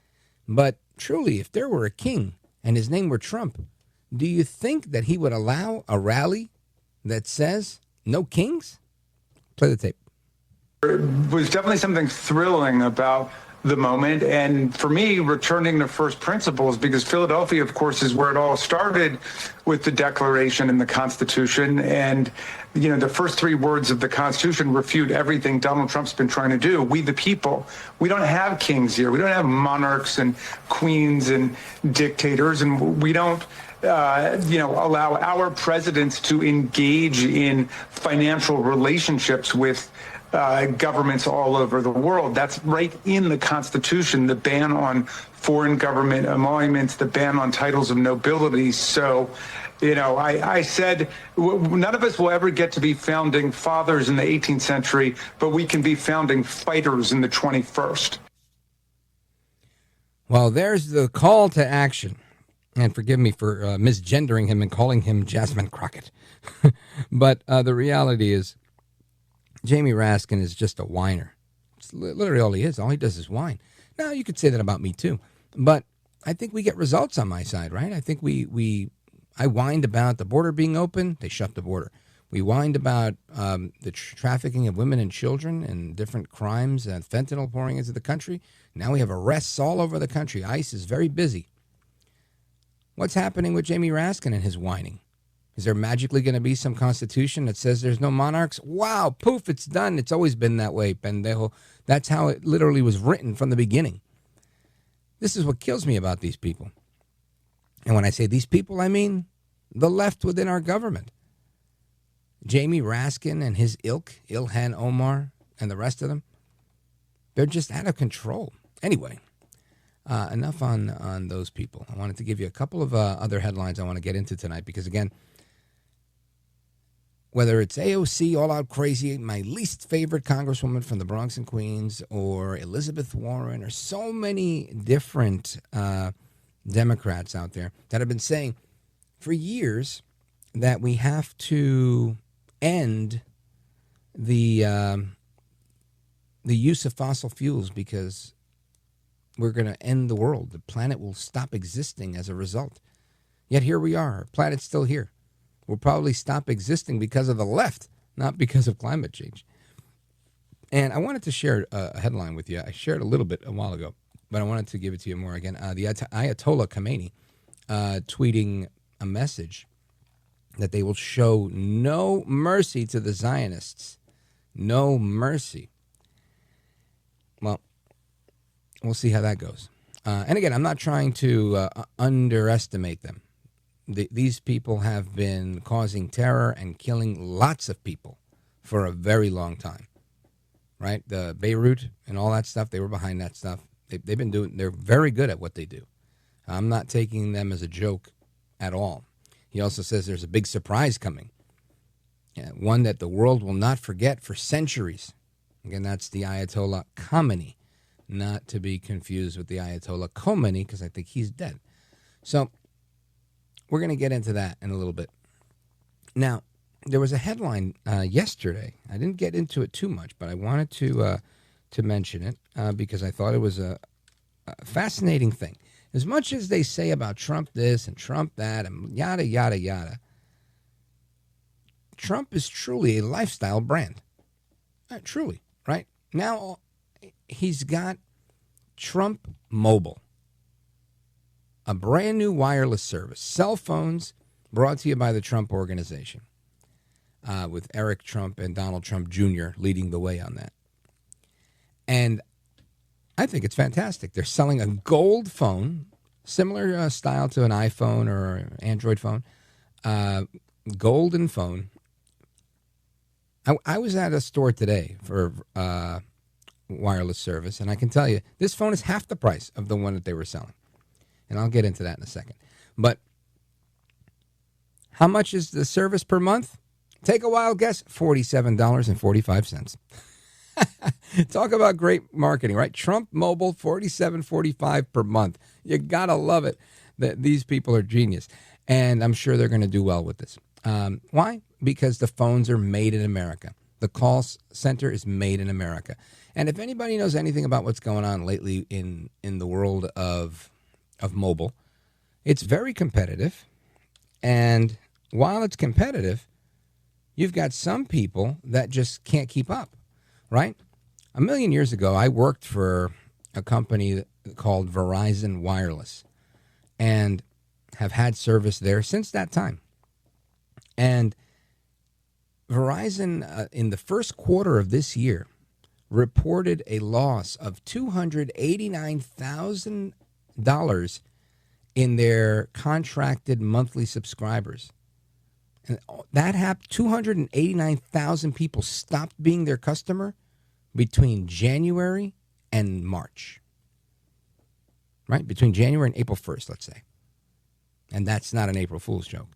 But truly, if there were a king and his name were Trump, do you think that he would allow a rally that says no kings? Play the tape. There was definitely something thrilling about the moment. And for me, returning to first principles, because Philadelphia, of course, is where it all started with the Declaration and the Constitution. And, you know, the first three words of the Constitution refute everything Donald Trump's been trying to do. We, the people, we don't have kings here. We don't have monarchs and queens and dictators. And we don't allow our presidents to engage in financial relationships with governments all over the world. That's right in the Constitution, the ban on foreign government emoluments, the ban on titles of nobility. So, I said none of us will ever get to be founding fathers in the 18th century, but we can be founding fighters in the 21st. Well, there's the call to action. And forgive me for misgendering him and calling him Jasmine Crockett. But the reality is, Jamie Raskin is just a whiner. It's literally all he is. All he does is whine. Now, you could say that about me, too. But I think we get results on my side, right? I think I whined about the border being open. They shut the border. We whined about the trafficking of women and children and different crimes and fentanyl pouring into the country. Now we have arrests all over the country. ICE is very busy. What's happening with Jamie Raskin and his whining? Is there magically going to be some constitution that says there's no monarchs? Wow, poof, it's done. It's always been that way, pendejo. That's how it literally was written from the beginning. This is what kills me about these people. And when I say these people, I mean the left within our government. Jamie Raskin and his ilk, Ilhan Omar, and the rest of them, they're just out of control. Anyway, enough on those people. I wanted to give you a couple of other headlines I want to get into tonight because, again, whether it's AOC, all out crazy, my least favorite congresswoman from the Bronx and Queens, or Elizabeth Warren, or so many different Democrats out there that have been saying for years that we have to end the use of fossil fuels because we're going to end the world. The planet will stop existing as a result. Yet here we are. Our planet's still here. We'll probably stop existing because of the left, not because of climate change. And I wanted to share a headline with you. I shared a little bit a while ago, but I wanted to give it to you more again. The Ayatollah Khamenei tweeting a message that they will show no mercy to the Zionists. No mercy. Well, we'll see how that goes. And again, I'm not trying to underestimate them. These people have been causing terror and killing lots of people for a very long time, right? The Beirut and all that stuff, they were behind that stuff. They've been doing, they're very good at what they do. I'm not taking them as a joke at all. He also says there's a big surprise coming, one that the world will not forget for centuries. Again, that's the Ayatollah Khamenei, not to be confused with the Ayatollah Khomeini, because I think he's dead. So we're going to get into that in a little bit. Now, there was a headline yesterday. I didn't get into it too much, but I wanted to mention it because I thought it was a fascinating thing. As much as they say about Trump this and Trump that and yada, yada, yada, Trump is truly a lifestyle brand. Truly, right? Now he's got Trump Mobile, a brand new wireless service, cell phones brought to you by the Trump Organization, with Eric Trump and Donald Trump Jr. leading the way on that. And I think it's fantastic. They're selling a gold phone, similar style to an iPhone or an Android phone, golden phone. I was at a store today for wireless service, and I can tell you, this phone is half the price of the one that they were selling. And I'll get into that in a second. But how much is the service per month? Take a wild guess, $47.45. Talk about great marketing, right? Trump Mobile, $47.45 per month. You got to love it. These people are genius. And I'm sure they're going to do well with this. Why? Because the phones are made in America. The call center is made in America. And if anybody knows anything about what's going on lately in the world of mobile, it's very competitive. And while it's competitive, you've got some people that just can't keep up, right? A million years ago, I worked for a company called Verizon Wireless and have had service there since that time. And Verizon, in the first quarter of this year, reported a loss of $289,000 in their contracted monthly subscribers. And that happened, 289,000 people stopped being their customer between January and March, right? Between January and April 1st, let's say. And that's not an April Fool's joke.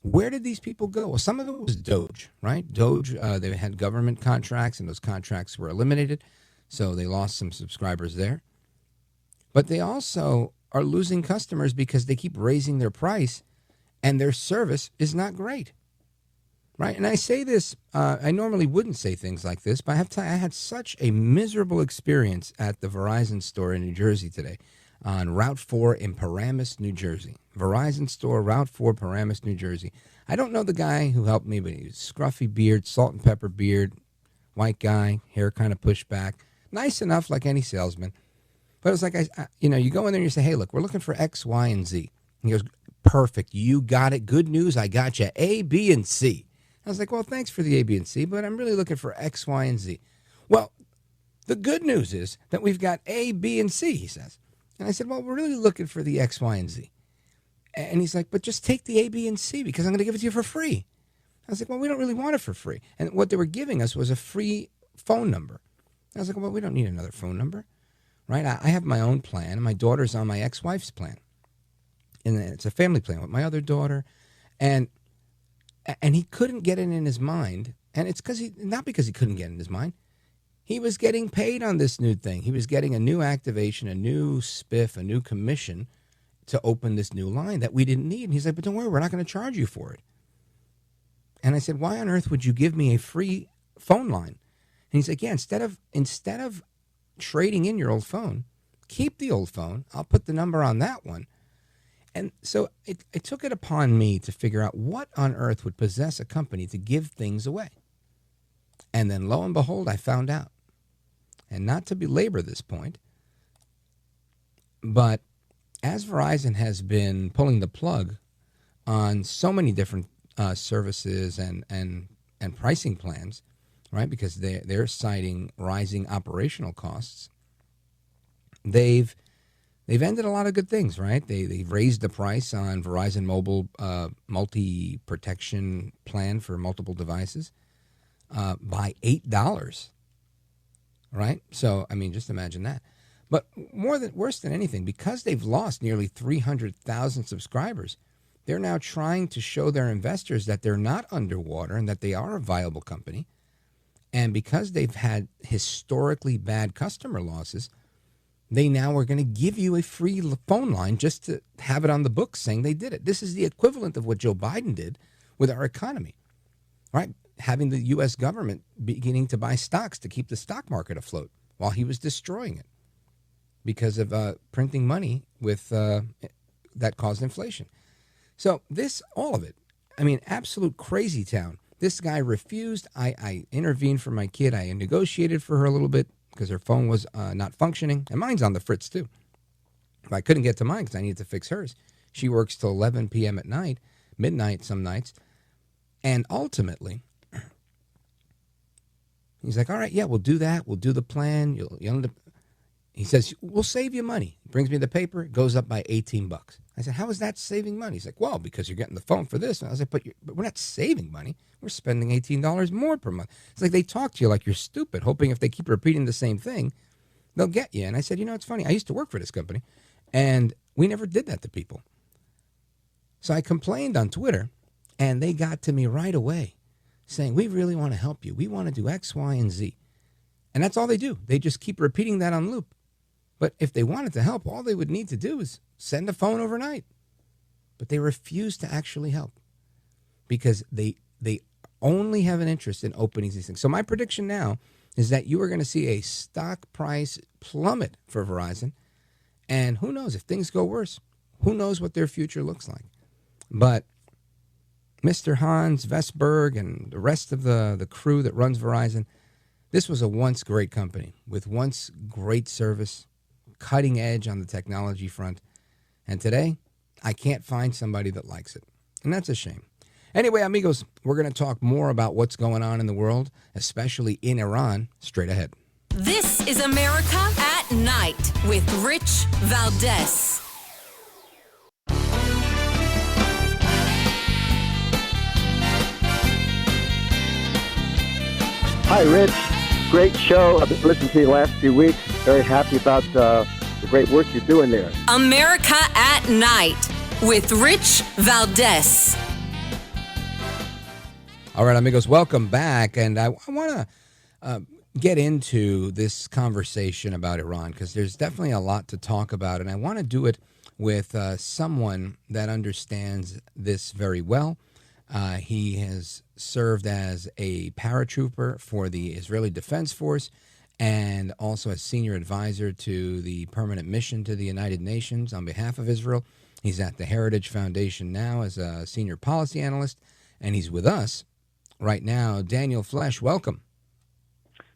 Where did these people go? Well, some of it was Doge, right? Doge, they had government contracts, and those contracts were eliminated, so they lost some subscribers there. But they also are losing customers because they keep raising their price, and their service is not great, right? And I say this, I normally wouldn't say things like this, but I have to tell you, I had such a miserable experience at the Verizon store in New Jersey today on Route 4 in Paramus, New Jersey. Verizon store, Route 4, Paramus, New Jersey. I don't know the guy who helped me, but he was scruffy beard, salt and pepper beard, white guy, hair kind of pushed back. Nice enough, like any salesman. But it was like, you go in there and you say, hey, look, we're looking for X, Y, and Z. And he goes, perfect, you got it. Good news, I got you. A, B, and C. I was like, well, thanks for the A, B, and C, but I'm really looking for X, Y, and Z. Well, the good news is that we've got A, B, and C, he says. And I said, well, we're really looking for the X, Y, and Z. And he's like, but just take the A, B, and C because I'm going to give it to you for free. I was like, well, we don't really want it for free. And what they were giving us was a free phone number. I was like, well, we don't need another phone number, right? I have my own plan, and my daughter's on my ex-wife's plan. And it's a family plan with my other daughter. And he couldn't get it in his mind. And it's not because he couldn't get it in his mind. He was getting paid on this new thing. He was getting a new activation, a new spiff, a new commission to open this new line that we didn't need. And he's like, but don't worry, we're not going to charge you for it. And I said, why on earth would you give me a free phone line? And he's like, yeah, instead of trading in your old phone, keep the old phone. I'll put the number on that one. And so it took it upon me to figure out what on earth would possess a company to give things away. And then lo and behold, I found out. And not to belabor this point, but as Verizon has been pulling the plug on so many different services and pricing plans, right? Because they're citing rising operational costs. They've ended a lot of good things, right? They've raised the price on Verizon Mobile multi-protection plan for multiple devices by $8. Right? So, I mean, just imagine that. But worse than anything, because they've lost nearly 300,000 subscribers, they're now trying to show their investors that they're not underwater and that they are a viable company. And because they've had historically bad customer losses, they now are going to give you a free phone line just to have it on the books saying they did it. This is the equivalent of what Joe Biden did with our economy, right? Having the U.S. government beginning to buy stocks to keep the stock market afloat while he was destroying it because of printing money with that caused inflation. So all of it, I mean, absolute crazy town. This guy refused. I intervened for my kid. I negotiated for her a little bit because her phone was not functioning. And mine's on the fritz, too. But I couldn't get to mine because I needed to fix hers. She works till 11 p.m. at night, midnight some nights. And ultimately, he's like, all right, yeah, we'll do that. We'll do the plan. You'll end up, he says, we'll save you money. He brings me the paper. It goes up by $18. I said, how is that saving money? He's like, well, because you're getting the phone for this. And I was like, but we're not saving money. We're spending $18 more per month. It's like they talk to you like you're stupid, hoping if they keep repeating the same thing, they'll get you. And I said, it's funny. I used to work for this company, and we never did that to people. So I complained on Twitter, and they got to me right away, saying, we really want to help you. We want to do X, Y, and Z. And that's all they do. They just keep repeating that on loop. But if they wanted to help, all they would need to do is send a phone overnight. But they refuse to actually help because they only have an interest in opening these things. So my prediction now is that you are going to see a stock price plummet for Verizon. And who knows, if things go worse, who knows what their future looks like. But Mr. Hans Vestberg and the rest of the crew that runs Verizon, this was a once great company with once great service, cutting edge on the technology front. And today, I can't find somebody that likes it. And that's a shame. Anyway, amigos, we're going to talk more about what's going on in the world, especially in Iran, straight ahead. This is America at Night with Rich Valdez. Hi, Rich. Great show. I've been listening to you the last few weeks. Very happy about the great work you're doing there. America at Night with Rich Valdez. All right, amigos, welcome back. And I want to get into this conversation about Iran because there's definitely a lot to talk about. And I want to do it with someone that understands this very well. He has served as a paratrooper for the Israeli Defense Force and also as senior advisor to the permanent mission to the United Nations on behalf of Israel. He's at the Heritage Foundation now as a senior policy analyst, and he's with us right now. Daniel Flesch, welcome.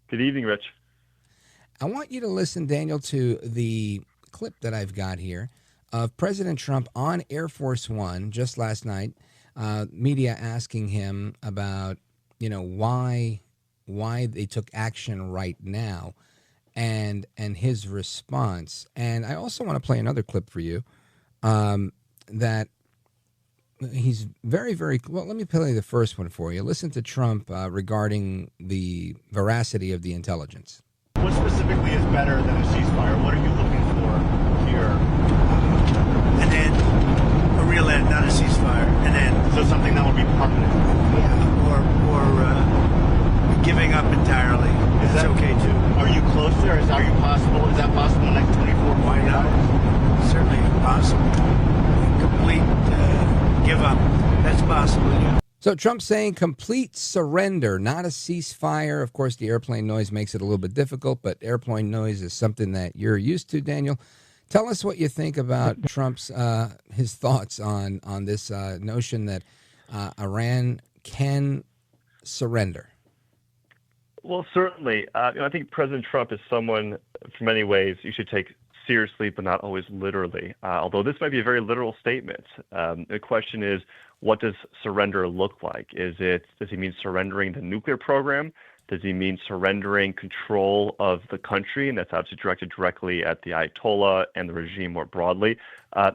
Good evening, Rich. I want you to listen, Daniel, to the clip that I've got here of President Trump on Air Force One just last night. Media asking him about, why they took action right now, and his response. And I also want to play another clip for you that he's very, very well. Let me play the first one for you. Listen to Trump regarding the veracity of the intelligence. What specifically is better than a ceasefire? What are you looking for here? An end, a real end, not a ceasefire. An end. So something that will be permanent. Yeah, or giving up entirely. Is that okay too? Are you close there? Is that possible in the next 24 hours? Certainly possible. Complete give up. That's possible, yeah. So Trump saying complete surrender, not a ceasefire. Of course, the airplane noise makes it a little bit difficult, but airplane noise is something that you're used to, Daniel. Tell us what you think about Trump's his thoughts on this notion that Iran can surrender. Well, certainly. I think President Trump is someone, for many ways, you should take seriously, but not always literally. Although this might be a very literal statement. The question is, what does surrender look like? Does he mean surrendering the nuclear program? Does he mean surrendering control of the country? And that's obviously directed directly at the Ayatollah and the regime more broadly.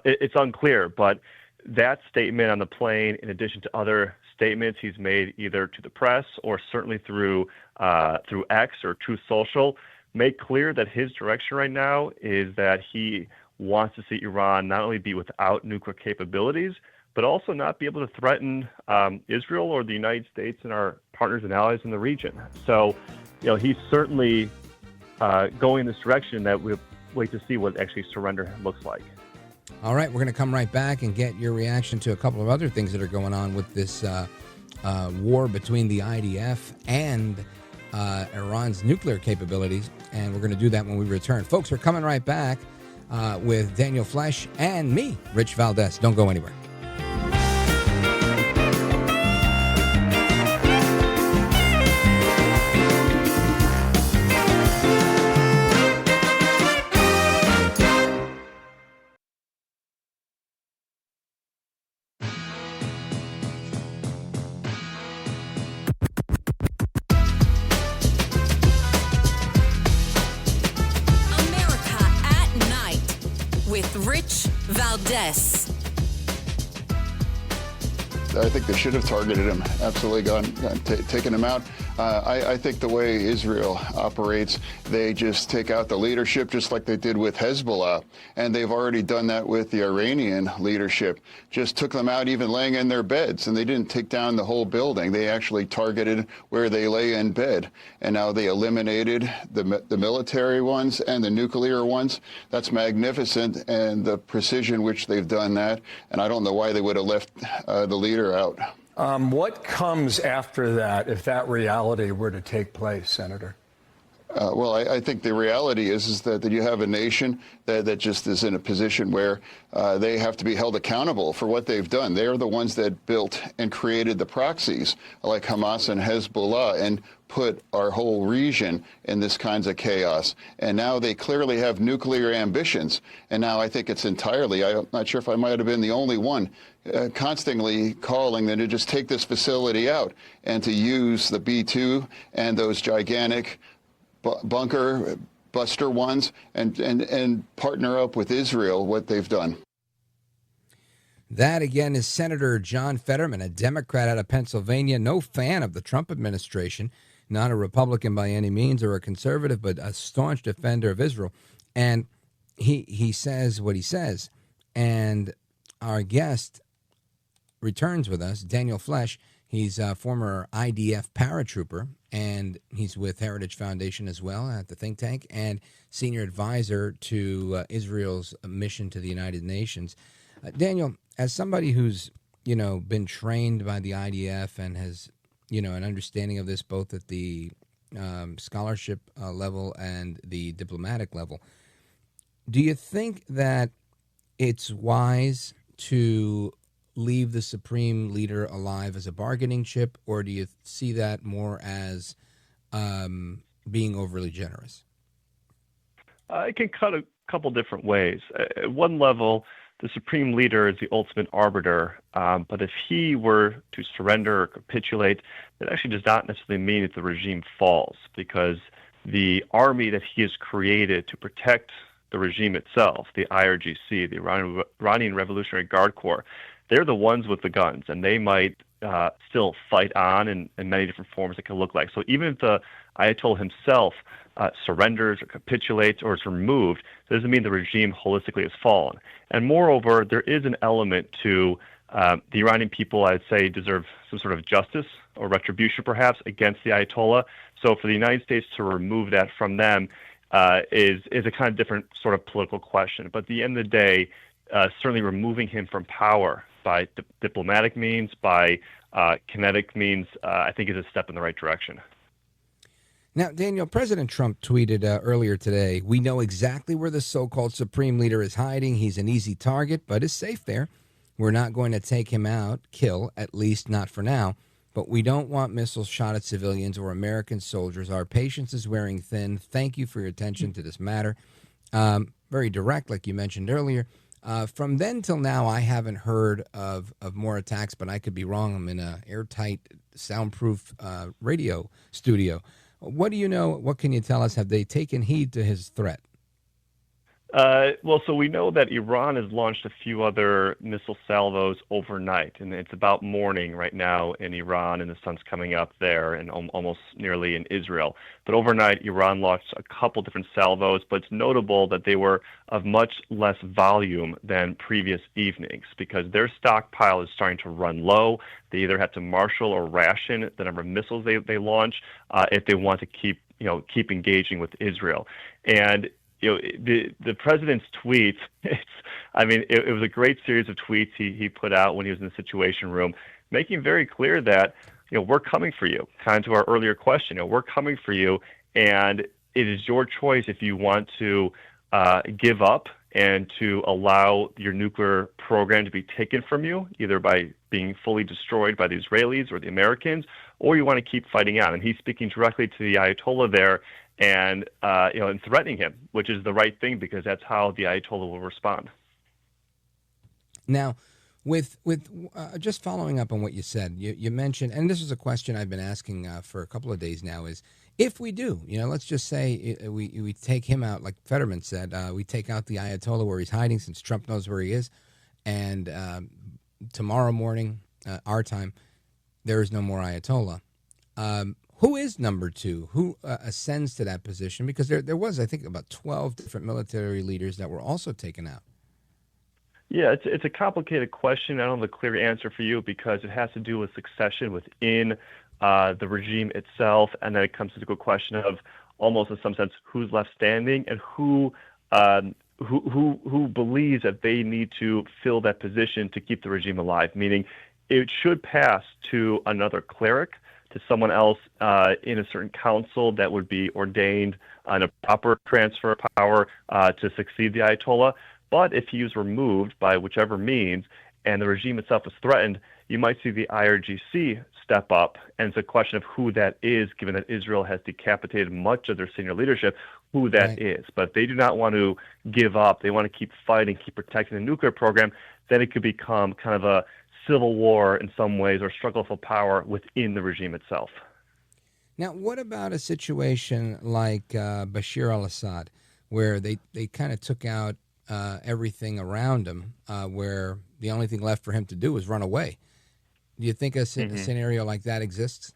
It's unclear, but that statement on the plane, in addition to other statements he's made either to the press or certainly through X or Truth Social, make clear that his direction right now is that he wants to see Iran not only be without nuclear capabilities, but also not be able to threaten Israel or the United States and our partners and allies in the region. So, he's certainly going in this direction that we'll wait to see what actually surrender looks like. All right, we're going to come right back and get your reaction to a couple of other things that are going on with this war between the IDF and Iran's nuclear capabilities, and we're going to do that when we return. Folks, we're coming right back with Daniel Flesch and me, Rich Valdez. Don't go anywhere. Valdez. I think they should have targeted him, absolutely taken him out. I think the way Israel operates, they just take out the leadership just like they did with Hezbollah. And they've already done that with the Iranian leadership. Just took them out even laying in their beds. And they didn't take down the whole building. They actually targeted where they lay in bed. And now they eliminated the military ones and the nuclear ones. That's magnificent. And the precision which they've done that. And I don't know why they would have left the leader out. What comes after that if that reality were to take place, Senator? Well, I think the reality is that you have a nation that just is in a position where they have to be held accountable for what they've done. They're the ones that built and created the proxies like Hamas and Hezbollah and put our whole region in this kinds of chaos. And now they clearly have nuclear ambitions. And now I think it's entirely, I'm not sure if I might have been the only one, constantly calling them to just take this facility out and to use the B-2 and those gigantic bunker buster ones and partner up with Israel, what they've done. That, again, is Senator John Fetterman, a Democrat out of Pennsylvania, no fan of the Trump administration, not a Republican by any means or a conservative, but a staunch defender of Israel. And he says what he says. And our guest returns with us, Daniel Flesch. He's a former IDF paratrooper, and he's with Heritage Foundation as well at the think tank, and senior advisor to Israel's mission to the United Nations. Daniel, as somebody who's, been trained by the IDF and has, an understanding of this both at the scholarship level and the diplomatic level, do you think that it's wise to leave the supreme leader alive as a bargaining chip, or do you see that more as being overly generous? It can cut a couple different ways. At one level, the supreme leader is the ultimate arbiter, but if he were to surrender or capitulate, that actually does not necessarily mean that the regime falls, because the army that he has created to protect the regime itself, the IRGC, the Iranian Revolutionary Guard Corps, they're the ones with the guns, and they might still fight on in many different forms it can look like. So even if the Ayatollah himself surrenders or capitulates or is removed, that doesn't mean the regime holistically has fallen. And moreover, there is an element to the Iranian people, I'd say, deserve some sort of justice or retribution perhaps against the Ayatollah. So for the United States to remove that from them is a kind of different sort of political question. But at the end of the day, certainly removing him from power by diplomatic means, by kinetic means, I think is a step in the right direction. Now, Daniel, President Trump tweeted earlier today, "We know exactly where the so-called supreme leader is hiding. He's an easy target, but is safe there. We're not going to take him out, kill, at least not for now. But we don't want missiles shot at civilians or American soldiers. Our patience is wearing thin. Thank you for your attention to this matter." Very direct, like you mentioned earlier. From then till now, I haven't heard of more attacks, but I could be wrong. I'm in an airtight, soundproof radio studio. What do you know? What can you tell us? Have they taken heed to his threat? Well, so we know that Iran has launched a few other missile salvos overnight, and it's about morning right now in Iran, and the sun's coming up there and almost nearly in Israel. But overnight, Iran launched a couple different salvos, but it's notable that they were of much less volume than previous evenings because their stockpile is starting to run low. They either have to marshal or ration the number of missiles they launch if they want to keep engaging with Israel. And the president's tweets, it was a great series of tweets he put out when he was in the Situation Room, making very clear that, we're coming for you, kind of to our earlier question, we're coming for you, and it is your choice if you want to give up and to allow your nuclear program to be taken from you, either by being fully destroyed by the Israelis or the Americans, or you want to keep fighting on. And he's speaking directly to the Ayatollah there, and and threatening him, which is the right thing because that's how the Ayatollah will respond. Now, with just following up on what you said, you mentioned, and this is a question I've been asking for a couple of days now, is if we do, let's just say we take him out, like Fetterman said, we take out the Ayatollah where he's hiding since Trump knows where he is, and tomorrow morning, our time, there is no more Ayatollah. Who is number two? Who ascends to that position? Because there was, I think, about 12 different military leaders that were also taken out. Yeah, it's a complicated question. I don't have a clear answer for you because it has to do with succession within the regime itself, and then it comes to the question of almost in some sense who's left standing and who believes that they need to fill that position to keep the regime alive. Meaning, it should pass to another cleric, to someone else in a certain council that would be ordained on a proper transfer of power to succeed the Ayatollah. But if he was removed by whichever means and the regime itself is threatened, you might see the IRGC step up. And it's a question of who that is, given that Israel has decapitated much of their senior leadership, who that is. But if they do not want to give up, they want to keep fighting, keep protecting the nuclear program, then it could become kind of a civil war in some ways or struggle for power within the regime itself. Now, what about a situation like Bashar al-Assad, where they kind of took out everything around him, where the only thing left for him to do was run away? Do you think a scenario like that exists?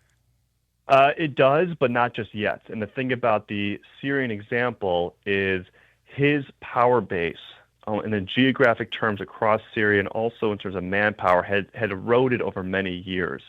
It does, but not just yet. And the thing about the Syrian example is his power base in the geographic terms across Syria and also in terms of manpower had eroded over many years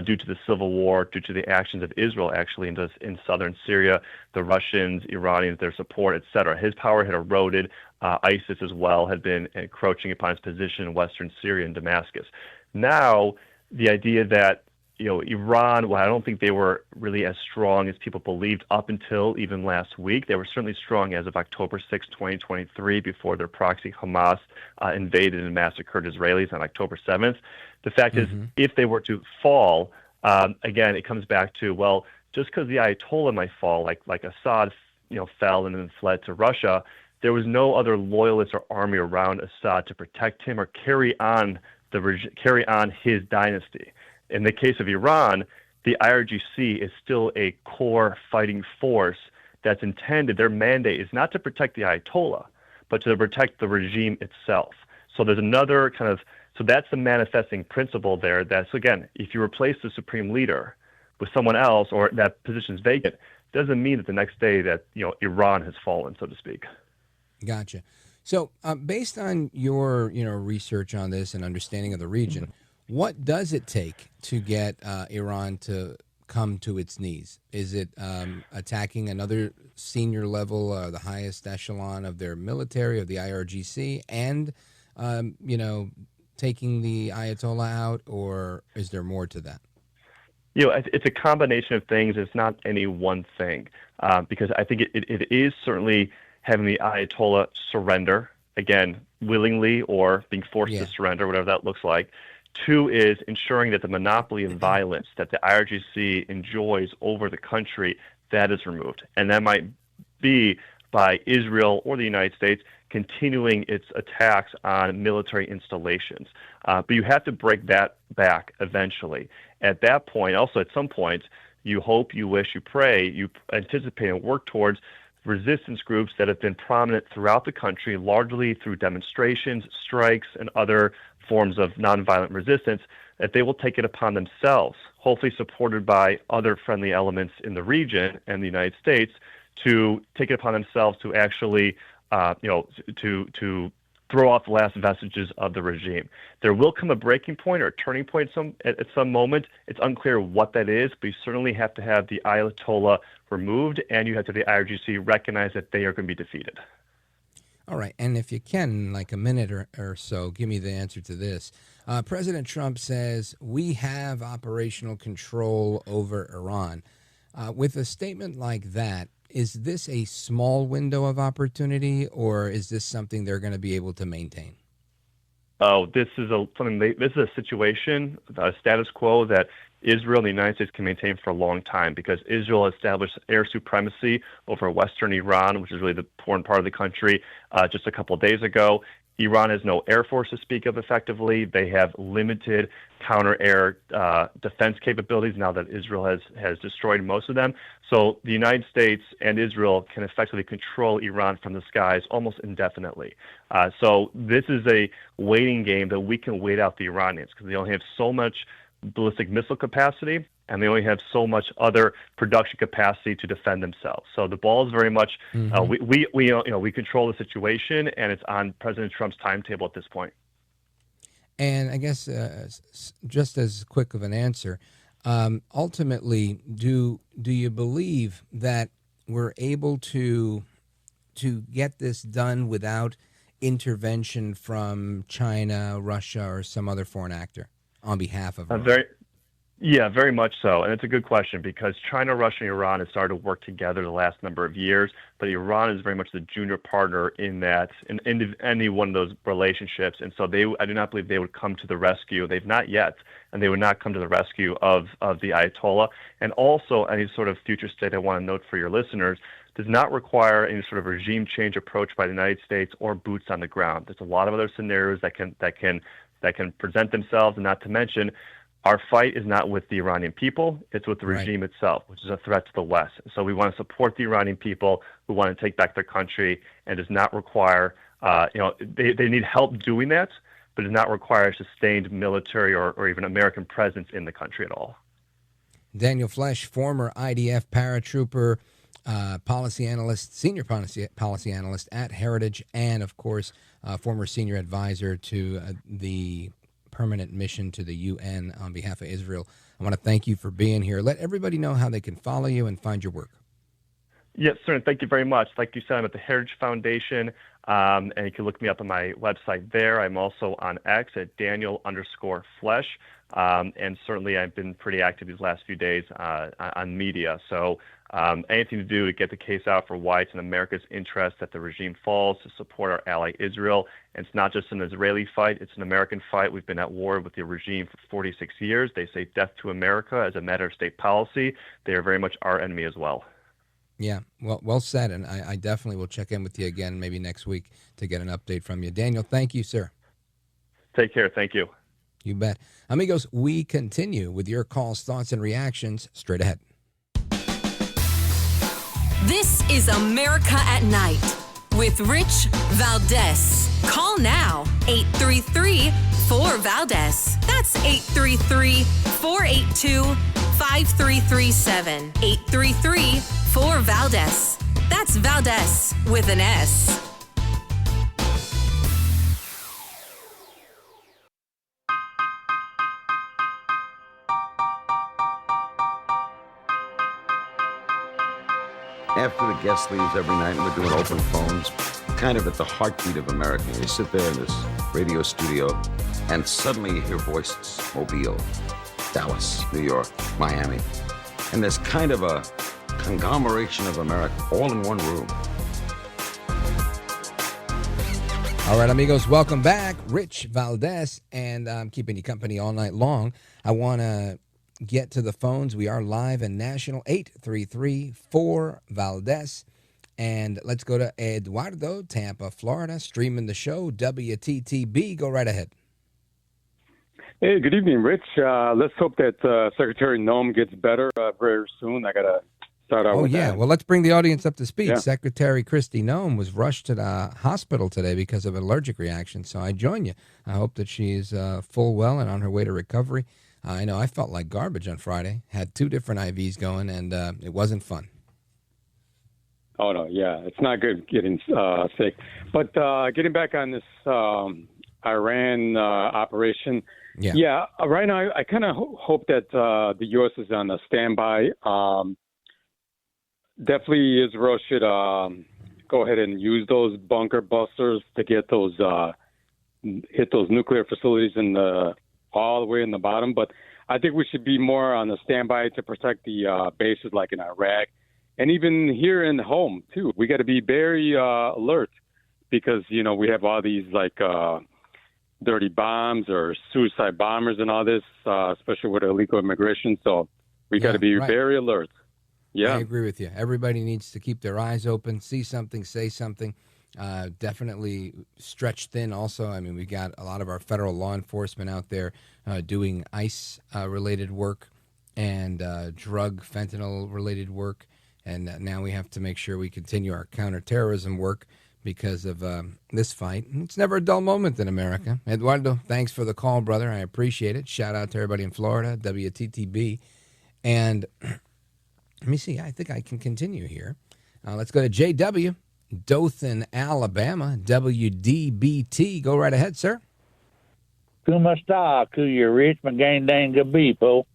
due to the civil war, due to the actions of Israel actually in southern Syria, the Russians, Iranians, their support, etc. His power had eroded. ISIS as well had been encroaching upon his position in western Syria and Damascus. Now, the idea that Iran, well, I don't think they were really as strong as people believed up until even last week. They were certainly strong as of October 6, 2023, before their proxy Hamas invaded and massacred Israelis on October 7th. The fact is, if they were to fall, again, it comes back to, well, just because the Ayatollah might fall, like Assad, fell and then fled to Russia, there was no other loyalist or army around Assad to protect him or carry on his dynasty. In the case of Iran, the IRGC is still a core fighting force that's intended, their mandate is not to protect the Ayatollah, but to protect the regime itself. So there's another so that's the manifesting principle there. That's, again, if you replace the supreme leader with someone else or that position's vacant, doesn't mean that the next day that, Iran has fallen, so to speak. Gotcha. So based on your, research on this and understanding of the region, what does it take to get Iran to come to its knees? Is it attacking another senior level, the highest echelon of their military, of the IRGC, and, taking the Ayatollah out, or is there more to that? It's a combination of things. It's not any one thing, because I think it is certainly having the Ayatollah surrender, again, willingly or being forced to surrender, whatever that looks like. Two is ensuring that the monopoly of violence that the IRGC enjoys over the country, that is removed. And that might be by Israel or the United States continuing its attacks on military installations. But you have to break that back eventually. At that point, also at some point, you hope, you wish, you pray, you anticipate and work towards resistance groups that have been prominent throughout the country, largely through demonstrations, strikes, and other forms of nonviolent resistance, that they will take it upon themselves, hopefully supported by other friendly elements in the region and the United States, to take it upon themselves to actually, to throw off the last vestiges of the regime. There will come a breaking point or a turning point at some moment. It's unclear what that is, but you certainly have to have the Ayatollah removed, and you have to have the IRGC recognize that they are going to be defeated. All right, and if you can, like a minute or so, give me the answer to this. President Trump says we have operational control over Iran. With a statement like that, is this a small window of opportunity, or is this something they're going to be able to maintain? Oh, this is a situation, a status quo that Israel and the United States can maintain for a long time, because Israel established air supremacy over western Iran, which is really the important part of the country, just a couple of days ago. Iran has no air force to speak of effectively. They have limited counter-air defense capabilities now that Israel has destroyed most of them. So the United States and Israel can effectively control Iran from the skies almost indefinitely. So this is a waiting game that we can wait out the Iranians, because they only have so much ballistic missile capacity, and they only have so much other production capacity to defend themselves. So the ball is very much we control the situation, and it's on President Trump's timetable at this point. And I guess just as quick of an answer, ultimately, do you believe that we're able to get this done without intervention from China, Russia, or some other foreign actor on behalf of Iran? Very much so. And it's a good question, because China, Russia, and Iran have started to work together the last number of years, but Iran is very much the junior partner in any one of those relationships. And so I do not believe they would come to the rescue. They've not yet, and they would not come to the rescue of the Ayatollah. And also, any sort of future state, I want to note for your listeners, does not require any sort of regime change approach by the United States or boots on the ground. There's a lot of other scenarios that can present themselves, and not to mention, our fight is not with the Iranian people, it's with the regime itself, which is a threat to the West. So we want to support the Iranian people who want to take back their country, and does not require, they need help doing that, but does not require a sustained military or even American presence in the country at all. Daniel Flesch, former IDF paratrooper, policy analyst, senior policy analyst at Heritage, and, of course, former senior advisor to the permanent mission to the UN on behalf of Israel. I want to thank you for being here. Let everybody know how they can follow you and find your work. Yes, sir. Thank you very much. Like you said, I'm at the Heritage Foundation, and you can look me up on my website there. I'm also on X at Daniel_Flesch, and certainly I've been pretty active these last few days on media. So anything to do to get the case out for why it's in America's interest that the regime falls, to support our ally Israel. And it's not just an Israeli fight, it's an American fight. We've been at war with the regime for 46 years. They say death to America as a matter of state policy. They are very much our enemy as well. Yeah, well said, and I definitely will check in with you again maybe next week to get an update from you. Daniel, thank you, sir. Take care. Thank you. You bet. Amigos, we continue with your calls, thoughts, and reactions straight ahead. This is America at Night with Rich Valdez. Call now, 833-4-VALDEZ. That's 833-482-5337. 833-4-VALDEZ. That's Valdez with an S. After the guest leaves every night and we're doing open phones, kind of at the heartbeat of America. You sit there in this radio studio and suddenly you hear voices. Mobile, Dallas, New York, Miami. And there's kind of a conglomeration of America all in one room. All right, amigos, welcome back. Rich Valdez, and I'm keeping you company all night long. I want to get to the phones. We are live and national, 833-4-VALDEZ. And let's go to Eduardo, Tampa, Florida, streaming the show, WTTB. Go right ahead. Hey, good evening, Rich. Let's hope that Secretary Noem gets better very soon. I got to start out with that. Well, let's bring the audience up to speed. Yeah. Secretary Kristi Noem was rushed to the hospital today because of an allergic reaction, so I join you. I hope that she's full well and on her way to recovery. I know I felt like garbage on Friday. Had 2 different IVs going, and it wasn't fun. Oh, no, yeah. It's not good getting sick. But getting back on this Iran operation, right now I kind of hope that the U.S. is on a standby. Definitely Israel should go ahead and use those bunker busters to get those hit those nuclear facilities all the way in the bottom. But I think we should be more on the standby to protect the bases like in Iraq. And even here in home, too. We got to be very alert because, we have all these like dirty bombs or suicide bombers and all this, especially with illegal immigration. So we got to be very alert. Yeah, I agree with you. Everybody needs to keep their eyes open, see something, say something. Definitely stretch thin also. I mean, we got a lot of our federal law enforcement out there doing ICE-related work and drug fentanyl-related work. And now we have to make sure we continue our counterterrorism work because of this fight. It's never a dull moment in America. Eduardo, thanks for the call, brother. I appreciate it. Shout out to everybody in Florida, WTTB. And let me see. I think I can continue here. Let's go to JW. Dothan, Alabama, WDBT. Go right ahead, sir. ¿Cómo está, Cuya Rich? Magandang people.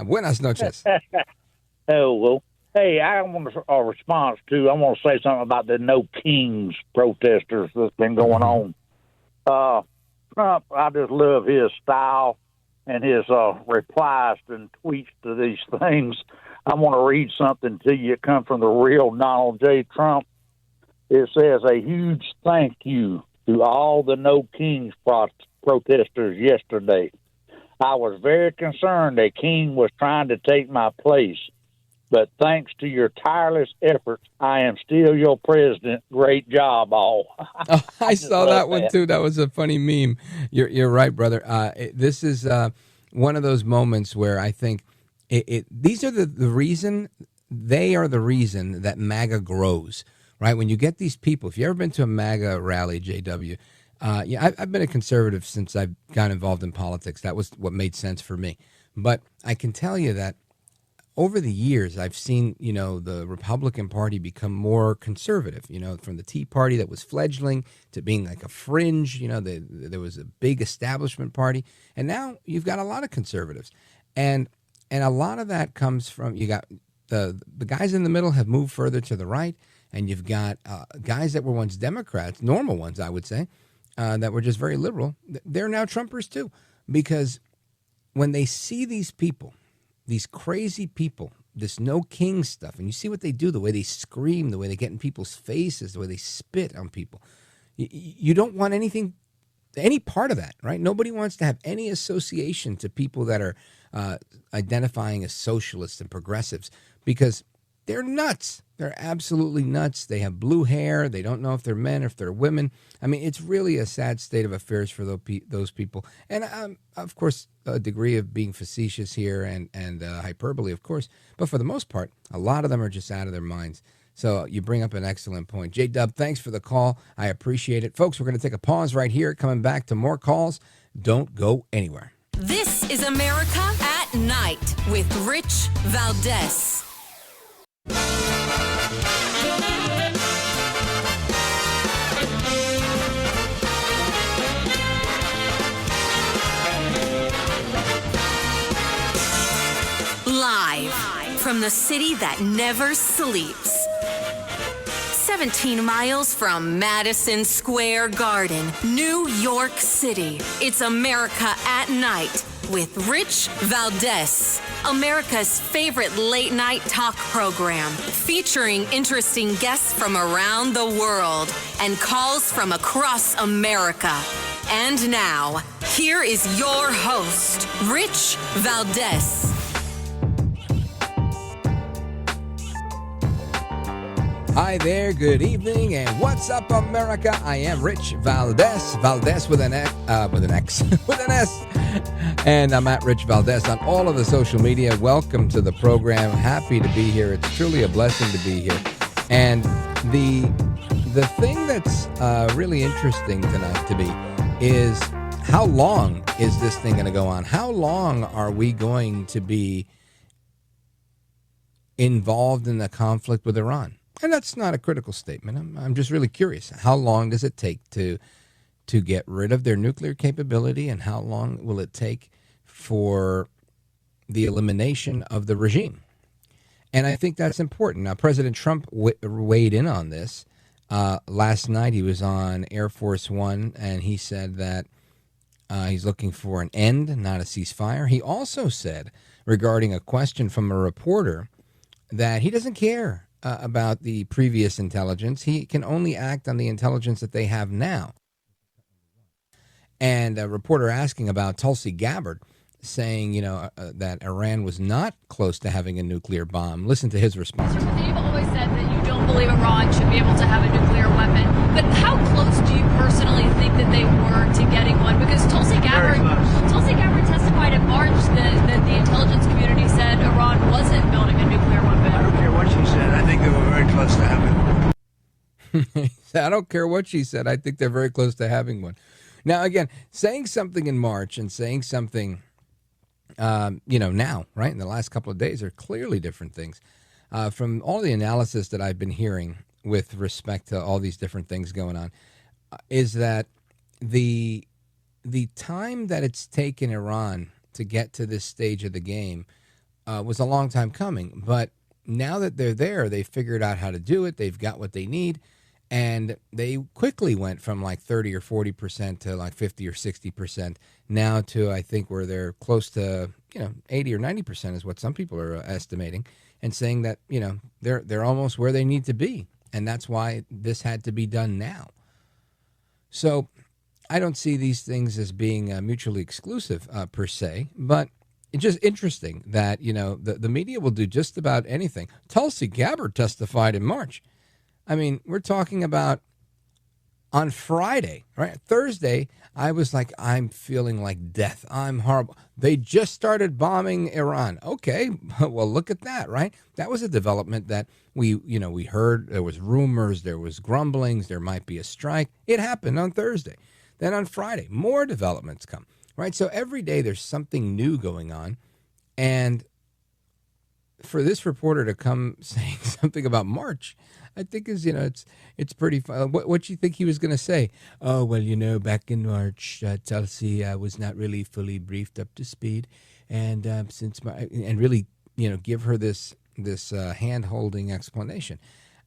Buenas noches. Oh, well, hey, I want a response to, I want to say something about the No Kings protesters that's been going on. Trump, I just love his style and his replies and tweets to these things. I want to read something to you. It comes from the real Donald J. Trump. It says, a huge thank you to all the No Kings protesters yesterday. I was very concerned that King was trying to take my place. But thanks to your tireless efforts, I am still your president. Great job, all. I saw that one, too. That was a funny meme. You're right, brother. This is one of those moments where I think these are the reason, they are the reason that MAGA grows, right? When you get these people, if you've ever been to a MAGA rally, JW, I've been a conservative since I've gotten involved in politics. That was what made sense for me. But I can tell you that over the years, I've seen, the Republican Party become more conservative, from the Tea Party that was fledgling to being like a fringe, there was a big establishment party. And now you've got a lot of conservatives. And a lot of that comes from, you got the guys in the middle have moved further to the right. And you've got guys that were once Democrats, normal ones, I would say, that were just very liberal. They're now Trumpers too, because when they see these people, these crazy people, this no king stuff, and you see what they do, the way they scream, the way they get in people's faces, the way they spit on people. You don't want any part of that, right? Nobody wants to have any association to people that are identifying as socialists and progressives, because they're nuts. They're absolutely nuts. They have blue hair. They don't know if they're men or if they're women. I mean, it's really a sad state of affairs for those people. And, of course, a degree of being facetious here and hyperbole, of course. But for the most part, a lot of them are just out of their minds. So you bring up an excellent point. J-Dub, thanks for the call. I appreciate it. Folks, we're going to take a pause right here. Coming back to more calls. Don't go anywhere. This is America at Night with Rich Valdez. Live from the city that never sleeps. 17 miles from Madison Square Garden, New York City. It's America at Night with Rich Valdez, America's favorite late-night talk program, featuring interesting guests from around the world and calls from across America. And now, here is your host, Rich Valdez. Hi there, good evening, and what's up, America? I am Rich Valdez, Valdez with an X, with an S, and I'm at Rich Valdez on all of the social media. Welcome to the program. Happy to be here. It's truly a blessing to be here. And the thing that's really interesting tonight to me is how long is this thing going to go on? How long are we going to be involved in the conflict with Iran? And that's not a critical statement. I'm just really curious. How long does it take to get rid of their nuclear capability, and how long will it take for the elimination of the regime? And I think that's important. Now, President Trump weighed in on this. Last night he was on Air Force One, and he said that he's looking for an end, not a ceasefire. He also said, regarding a question from a reporter, that he doesn't care about the previous intelligence. He can only act on the intelligence that they have now. And a reporter asking about Tulsi Gabbard, saying, that Iran was not close to having a nuclear bomb. Listen to his response. Mr. Padilla, you've always said that you don't believe Iran should be able to have a nuclear weapon. But how close do you personally think that they were to getting one? Because Tulsi Gabbard testified in March that the intelligence community said Iran wasn't building a nuclear weapon. I don't care what she said. I think they were very close to having one. I don't care what she said. I think they're very close to having one. Now, again, saying something in March and saying something, now, right, in the last couple of days are clearly different things. From all the analysis that I've been hearing with respect to all these different things going on, is that the time that it's taken Iran to get to this stage of the game was a long time coming. But now that they're there, they figured out how to do it. They've got what they need. And they quickly went from like 30 or 40% to like 50 or 60% now to, I think, where they're close to, 80 or 90% is what some people are estimating, and saying that, they're almost where they need to be. And that's why this had to be done now. So I don't see these things as being mutually exclusive per se, but it's just interesting that, the media will do just about anything. Tulsi Gabbard testified in March. I mean, we're talking about on Friday, right? Thursday, I was like, I'm feeling like death. I'm horrible. They just started bombing Iran. Okay, well, look at that, right? That was a development that we heard. There was rumors, there was grumblings, there might be a strike. It happened on Thursday. Then on Friday, more developments come, right? So every day there's something new going on. And for this reporter to come saying something about March, I think is, it's pretty fun. What do you think he was going to say? Oh, well, back in March, Tulsi was not really fully briefed up to speed. And and really, give her this hand-holding explanation.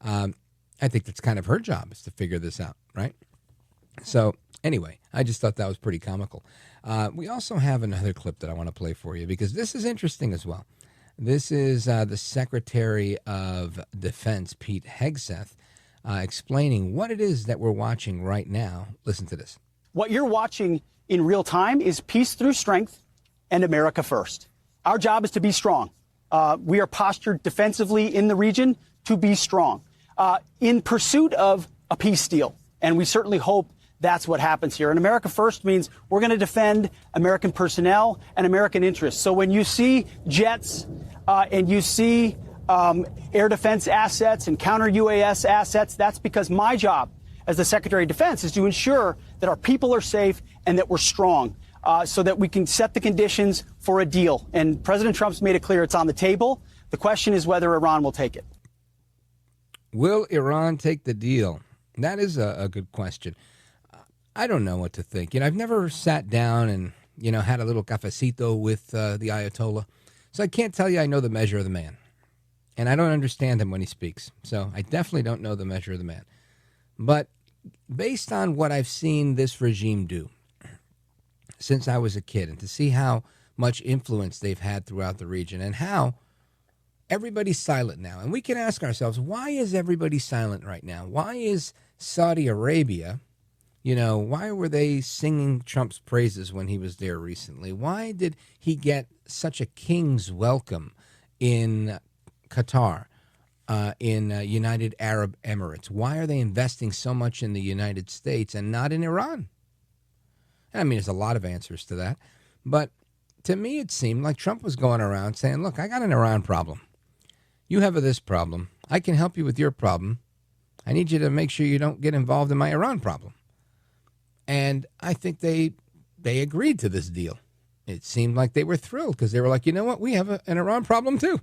I think that's kind of her job, is to figure this out, right? So anyway, I just thought that was pretty comical. We also have another clip that I want to play for you because this is interesting as well. This is the Secretary of Defense, Pete Hegseth, explaining what it is that we're watching right now. Listen to this. What you're watching in real time is peace through strength and America first. Our job is to be strong. We are postured defensively in the region to be strong in pursuit of a peace deal. And we certainly hope that's what happens here. And America first means we're going to defend American personnel and American interests. So when you see jets and you see air defense assets and counter UAS assets, that's because my job as the Secretary of Defense is to ensure that our people are safe and that we're strong so that we can set the conditions for a deal. And President Trump's made it clear it's on the table. The question is whether Iran will take it. Will Iran take the deal? That is a good question. I don't know what to think. I've never sat down and, had a little cafecito with the Ayatollah. So I can't tell you I know the measure of the man. And I don't understand him when he speaks. So I definitely don't know the measure of the man. But based on what I've seen this regime do since I was a kid, and to see how much influence they've had throughout the region and how everybody's silent now. And we can ask ourselves, why is everybody silent right now? Why is Saudi Arabia, why were they singing Trump's praises when he was there recently? Why did he get such a king's welcome in Qatar, in United Arab Emirates? Why are they investing so much in the United States and not in Iran? I mean, there's a lot of answers to that. But to me, it seemed like Trump was going around saying, look, I got an Iran problem. You have this problem. I can help you with your problem. I need you to make sure you don't get involved in my Iran problem. And I think they agreed to this deal. It seemed like they were thrilled because they were like, you know what, we have an Iran problem too.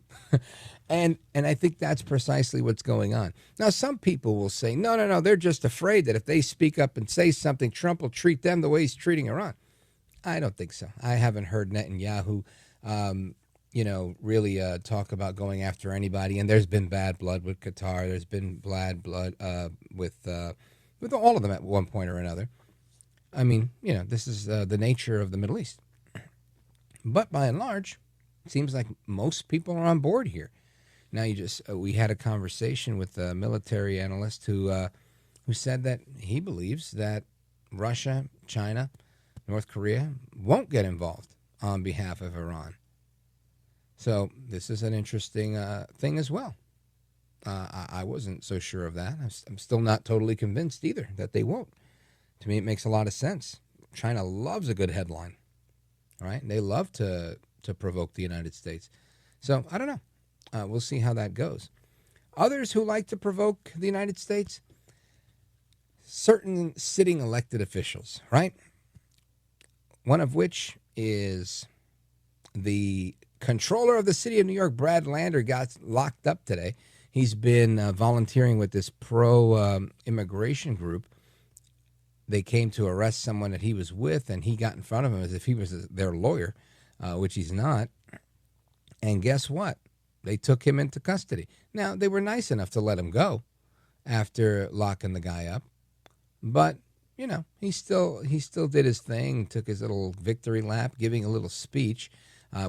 and I think that's precisely what's going on. Now, some people will say, no, they're just afraid that if they speak up and say something, Trump will treat them the way he's treating Iran. I don't think so. I haven't heard Netanyahu, really talk about going after anybody. And there's been bad blood with Qatar. There's been bad blood with all of them at one point or another. I mean, this is the nature of the Middle East. But by and large, it seems like most people are on board here. Now, we had a conversation with a military analyst who said that he believes that Russia, China, North Korea won't get involved on behalf of Iran. So this is an interesting thing as well. I wasn't so sure of that. I'm still not totally convinced either that they won't. To me, it makes a lot of sense. China loves a good headline, right? They love to provoke the United States. So I don't know. We'll see how that goes. Others who like to provoke the United States, certain sitting elected officials, right? One of which is the Comptroller of the City of New York, Brad Lander, got locked up today. He's been volunteering with this pro-immigration group. They came to arrest someone that he was with, and he got in front of him as if he was their lawyer, which he's not. And guess what? They took him into custody. Now, they were nice enough to let him go after locking the guy up. But, he still did his thing, took his little victory lap, giving a little speech.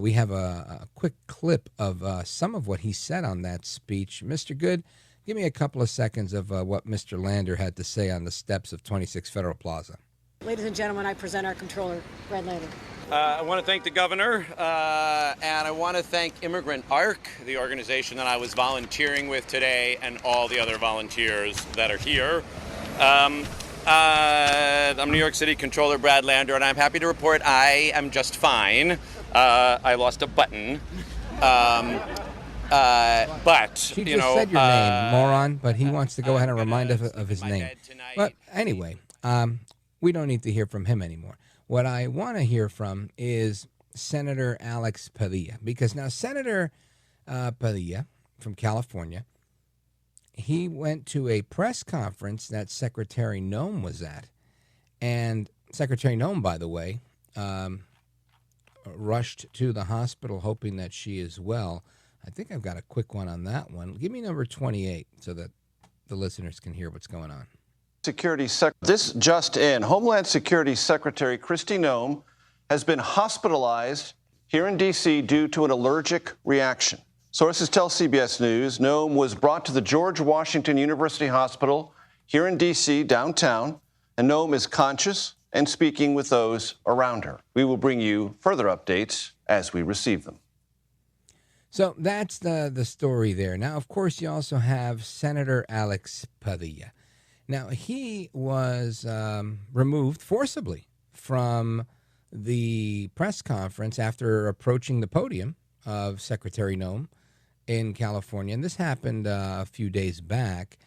We have a quick clip of some of what he said on that speech. Mr. Good, give me a couple of seconds of what Mr. Lander had to say on the steps of 26 Federal Plaza. Ladies and gentlemen, I present our Comptroller, Brad Lander. I want to thank the governor, and I want to thank Immigrant ARC, the organization that I was volunteering with today, and all the other volunteers that are here. I'm New York City Comptroller Brad Lander, and I'm happy to report I am just fine. I lost a button. But, She just said your name, moron, but he wants to go ahead and remind us of his name. But anyway, we don't need to hear from him anymore. What I want to hear from is Senator Alex Padilla, because now Senator Padilla from California, he went to a press conference that Secretary Noem was at. And Secretary Noem, by the way, rushed to the hospital hoping that she is well. I think I've got a quick one on that one. Give me number 28 so that the listeners can hear what's going on. This just in. Homeland Security Secretary Kristi Noem has been hospitalized here in D.C. due to an allergic reaction. Sources tell CBS News Noem was brought to the George Washington University Hospital here in D.C. downtown, and Noem is conscious and speaking with those around her. We will bring you further updates as we receive them. So that's the story there. Now, of course, you also have Senator Alex Padilla. Now, he was removed forcibly from the press conference after approaching the podium of Secretary Noem in California. And this happened a few days back.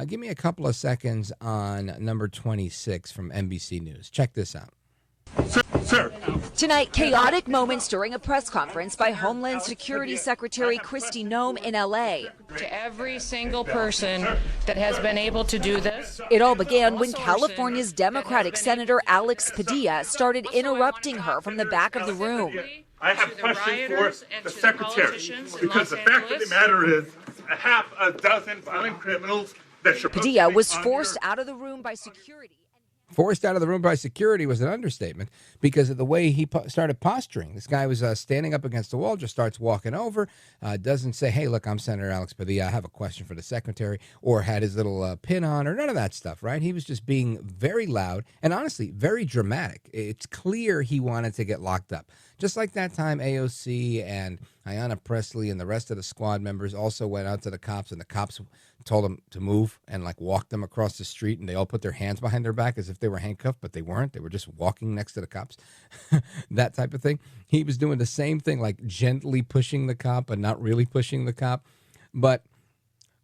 Give me a couple of seconds on number 26 from NBC News. Check this out. Sir. Tonight, chaotic moments during a press conference by Homeland Security Secretary Kristi Noem in L.A. To every single person that has been able to do this. It all began when California's Democratic Senator Alex Padilla started interrupting her from the back of the room. I have a question for the secretary, because the fact of the matter is a half a dozen violent criminals that should... Padilla was forced out of the room by security. Forced out of the room by security was an understatement because of the way he started posturing. This guy was standing up against the wall, just starts walking over, doesn't say, hey, look, I'm Senator Alex Padilla, I have a question for the secretary, or had his little pin on, or none of that stuff, right? He was just being very loud and honestly very dramatic. It's clear he wanted to get locked up. Just like that time AOC and Ayanna Pressley and the rest of the squad members also went out to the cops, and the cops told them to move and like walk them across the street, and they all put their hands behind their back as if they were handcuffed, but they weren't. They were just walking next to the cops. That type of thing. He was doing the same thing, like gently pushing the cop but not really pushing the cop. But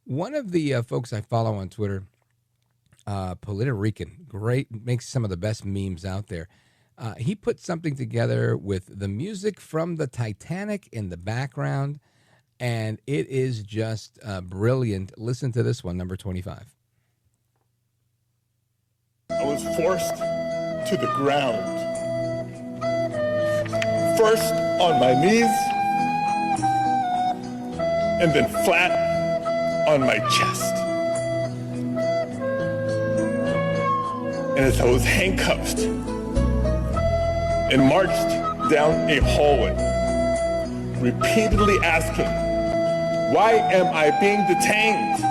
one of the folks I follow on Twitter, Puerto Rican, great, makes some of the best memes out there. He put something together with the music from the Titanic in the background, and it is just brilliant. Listen to this one, number 25. I was forced to the ground. First on my knees, and then flat on my chest. And as I was handcuffed and marched down a hallway, repeatedly asking, why am I being detained?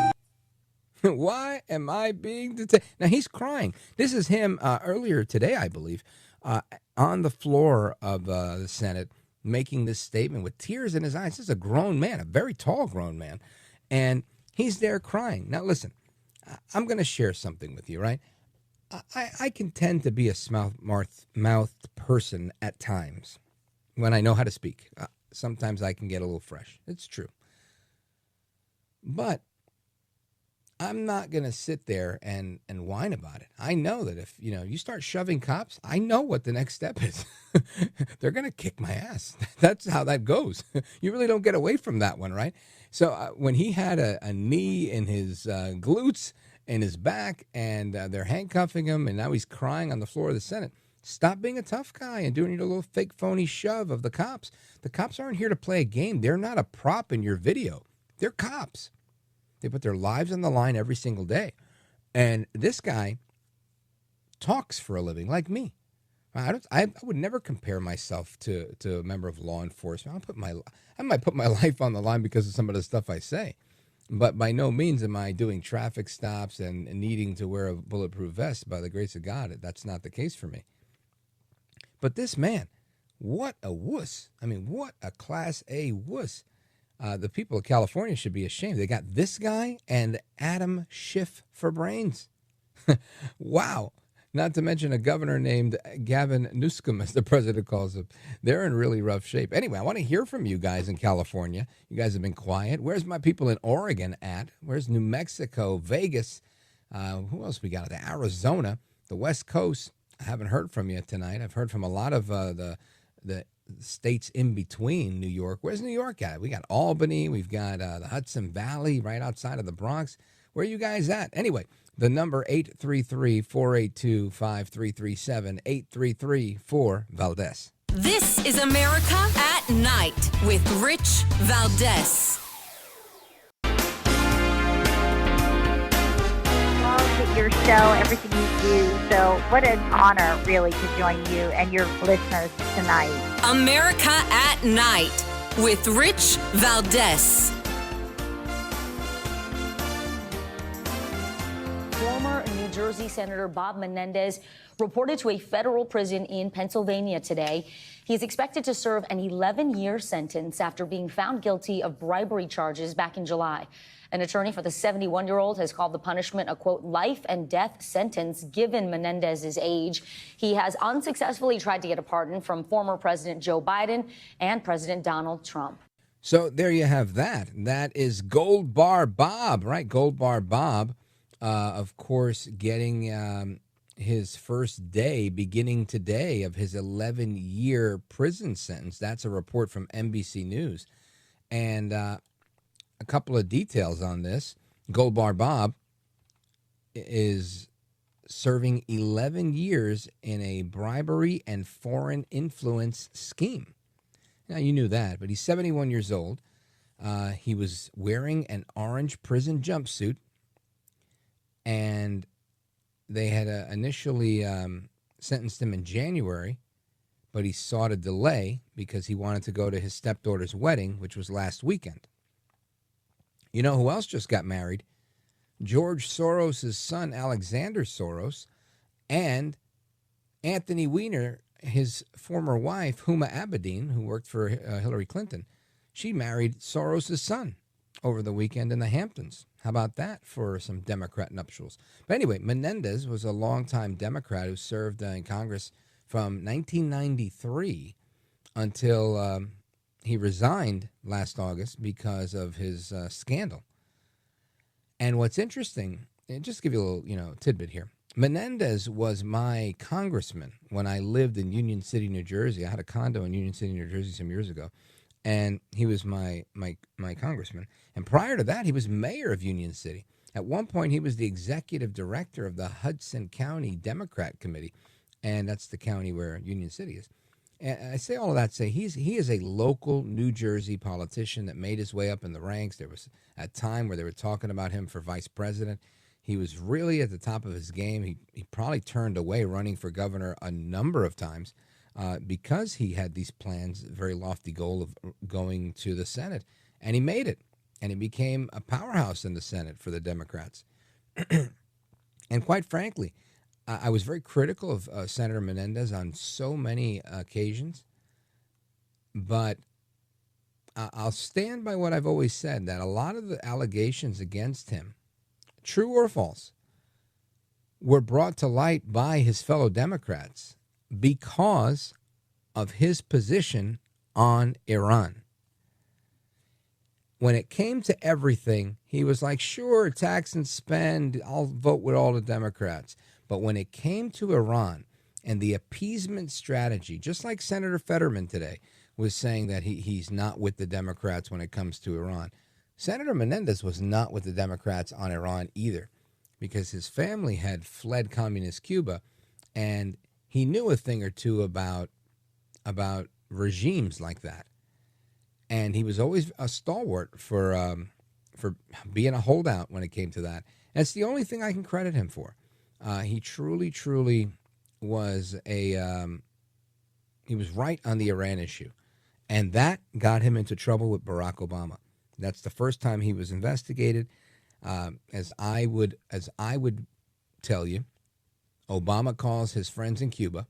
Why am I being detained? Now, he's crying. This is him earlier today, I believe, on the floor of the Senate, making this statement with tears in his eyes. This is a grown man, a very tall grown man, and he's there crying. Now, listen, I'm going to share something with you, right? I can tend to be a mouthed person at times when I know how to speak. Sometimes I can get a little fresh. It's true. But I'm not going to sit there and whine about it. I know that if, you start shoving cops, I know what the next step is. They're going to kick my ass. That's how that goes. You really don't get away from that one, right? So when he had a knee in his glutes, in his back, and they're handcuffing him, and now he's crying on the floor of the Senate, stop being a tough guy and doing your little fake phony shove of the cops. The cops aren't here to play a game. They're not a prop in your video. They're cops. They put their lives on the line every single day. And this guy talks for a living like me. I would never compare myself to a member of law enforcement. I might put my life on the line because of some of the stuff I say. But by no means am I doing traffic stops and needing to wear a bulletproof vest. By the grace of God, that's not the case for me. But this man, what a wuss. I mean, what a Class A wuss. The people of California should be ashamed. They got this guy and Adam Schiff for brains. Wow. Not to mention a governor named Gavin Newsom, as the president calls him. They're in really rough shape. Anyway, I want to hear from you guys in California. You guys have been quiet. Where's my people in Oregon at? Where's New Mexico, Vegas? Who else we got? Arizona, the West Coast. I haven't heard from you tonight. I've heard from a lot of the states in between New York. Where's New York at? We got Albany. We've got the Hudson Valley right outside of the Bronx. Where are you guys at? Anyway, the number 833-482-5337, 833-4-Valdez. This is America at Night with Rich Valdez. Love your show, everything you do. So what an honor, really, to join you and your listeners tonight. America at Night with Rich Valdez. Former New Jersey Senator Bob Menendez reported to a federal prison in Pennsylvania today. He's expected to serve an 11-year sentence after being found guilty of bribery charges back in July. An attorney for the 71-year-old has called the punishment a, quote, life and death sentence given Menendez's age. He has unsuccessfully tried to get a pardon from former President Joe Biden and President Donald Trump. So there you have that. That is Gold Bar Bob, right? Gold Bar Bob, of course, getting his first day, beginning today, of his 11-year prison sentence. That's a report from NBC News. And a couple of details on this. Gold Bar Bob is serving 11 years in a bribery and foreign influence scheme. Now, you knew that, but he's 71 years old. He was wearing an orange prison jumpsuit, and they had initially sentenced him in January, but he sought a delay because he wanted to go to his stepdaughter's wedding, which was last weekend. You know who else just got married? George Soros' son, Alexander Soros, and Anthony Weiner, his former wife, Huma Abedin, who worked for Hillary Clinton. She married Soros' son over the weekend in the Hamptons. How about that for some Democrat nuptials? But anyway, Menendez was a longtime Democrat who served in Congress from 1993 until he resigned last August because of his scandal. And what's interesting, and just to give you a little, tidbit here. Menendez was my congressman when I lived in Union City, New Jersey. I had a condo in Union City, New Jersey some years ago. And he was my congressman. And prior to that, he was mayor of Union City. At one point, he was the executive director of the Hudson County Democrat Committee. And that's the county where Union City is. And I say all of that to say he is a local New Jersey politician that made his way up in the ranks. There was a time where they were talking about him for vice president. He was really at the top of his game. He probably turned away running for governor a number of times because he had these plans, very lofty goal of going to the Senate. And he made it. And he became a powerhouse in the Senate for the Democrats. And quite frankly, I was very critical of Senator Menendez on so many occasions. But I'll stand by what I've always said, that a lot of the allegations against him, true or false, were brought to light by his fellow Democrats because of his position on Iran. When it came to everything, he was like, sure, tax and spend, I'll vote with all the Democrats. But when it came to Iran and the appeasement strategy, just like Senator Fetterman today was saying that he's not with the Democrats when it comes to Iran, Senator Menendez was not with the Democrats on Iran either, because his family had fled communist Cuba, and he knew a thing or two about regimes like that. And he was always a stalwart for being a holdout when it came to that. And it's the only thing I can credit him for. He truly was he was right on the Iran issue. And that got him into trouble with Barack Obama. That's the first time he was investigated. As I would tell you, Obama calls his friends in Cuba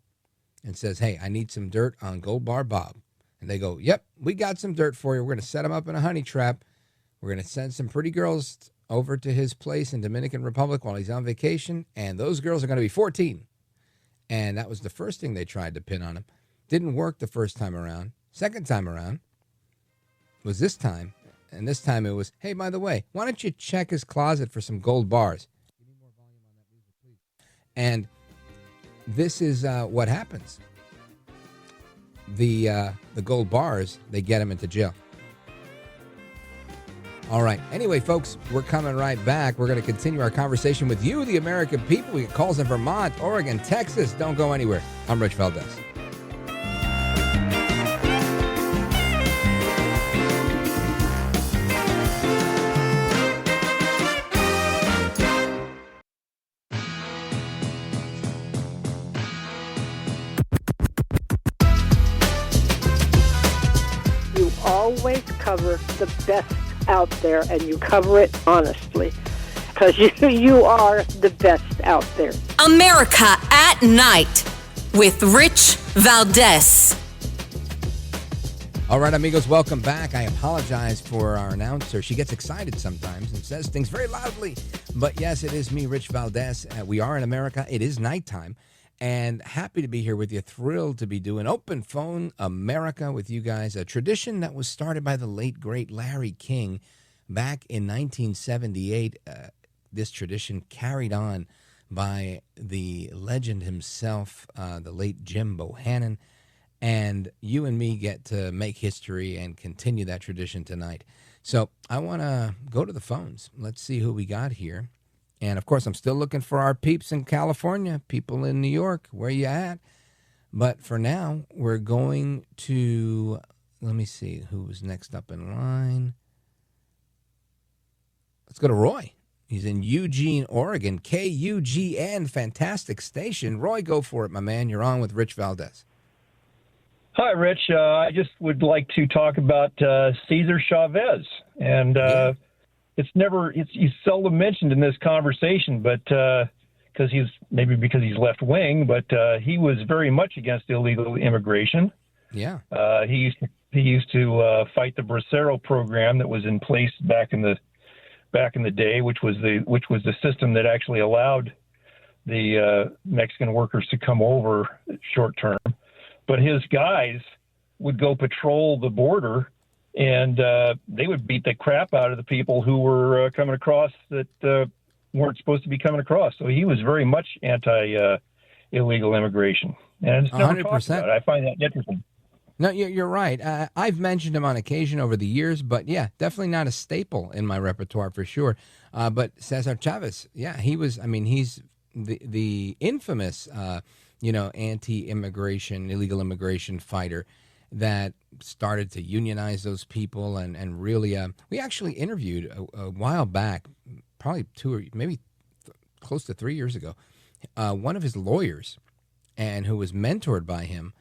and says, hey, I need some dirt on Gold Bar Bob. And they go, yep, we got some dirt for you. We're going to set him up in a honey trap. We're going to send some pretty girls over to his place in Dominican Republic while he's on vacation, and those girls are going to be 14. And that was the first thing they tried to pin on him. Didn't work the first time around. Second time around was this time, and this time it was, hey, by the way, why don't you check his closet for some gold bars? And this is what happens. the gold bars, they get them into jail. All right. Anyway, folks, we're coming right back. We're going to continue our conversation with you, the American people. We get calls in Vermont, Oregon, Texas. Don't go anywhere. I'm Rich Valdez. You always cover the best out there, and you cover it honestly, because you are the best out there. America at Night with Rich Valdez. All right, amigos, welcome back. I apologize for our announcer. She gets excited sometimes and says things very loudly. But yes, it is me, Rich Valdez. We are in America. It is nighttime. And happy to be here with you. Thrilled to be doing Open Phone America with you guys. A tradition that was started by the late, great Larry King back in 1978. This tradition carried on by the legend himself, the late Jim Bohannon. And you and me get to make history and continue that tradition tonight. So I want to go to the phones. Let's see who we got here. And, of course, I'm still looking for our peeps in California, people in New York, where you at? But for now, we're going to, let me see, who's next up in line. Let's go to Roy. He's in Eugene, Oregon, KUGN, fantastic station. Roy, go for it, my man. You're on with Rich Valdez. Hi, Rich. I just would like to talk about Cesar Chavez. And he's seldom mentioned in this conversation, but because he's left wing, but he was very much against illegal immigration. Yeah. He used to fight the Bracero program that was in place back in the day, which was the system that actually allowed the Mexican workers to come over short term. But his guys would go patrol the border, and they would beat the crap out of the people who were coming across that weren't supposed to be coming across. So he was very much anti-illegal immigration. And it's never 100%. Talked about. I find that interesting. No, you're right. I've mentioned him on occasion over the years, but yeah, definitely not a staple in my repertoire for sure. But Cesar Chavez, yeah, he was, I mean, he's the infamous, anti-immigration, illegal immigration fighter that started to unionize those people and really, we actually interviewed a while back, probably close to 3 years ago, one of his lawyers and who was mentored by him.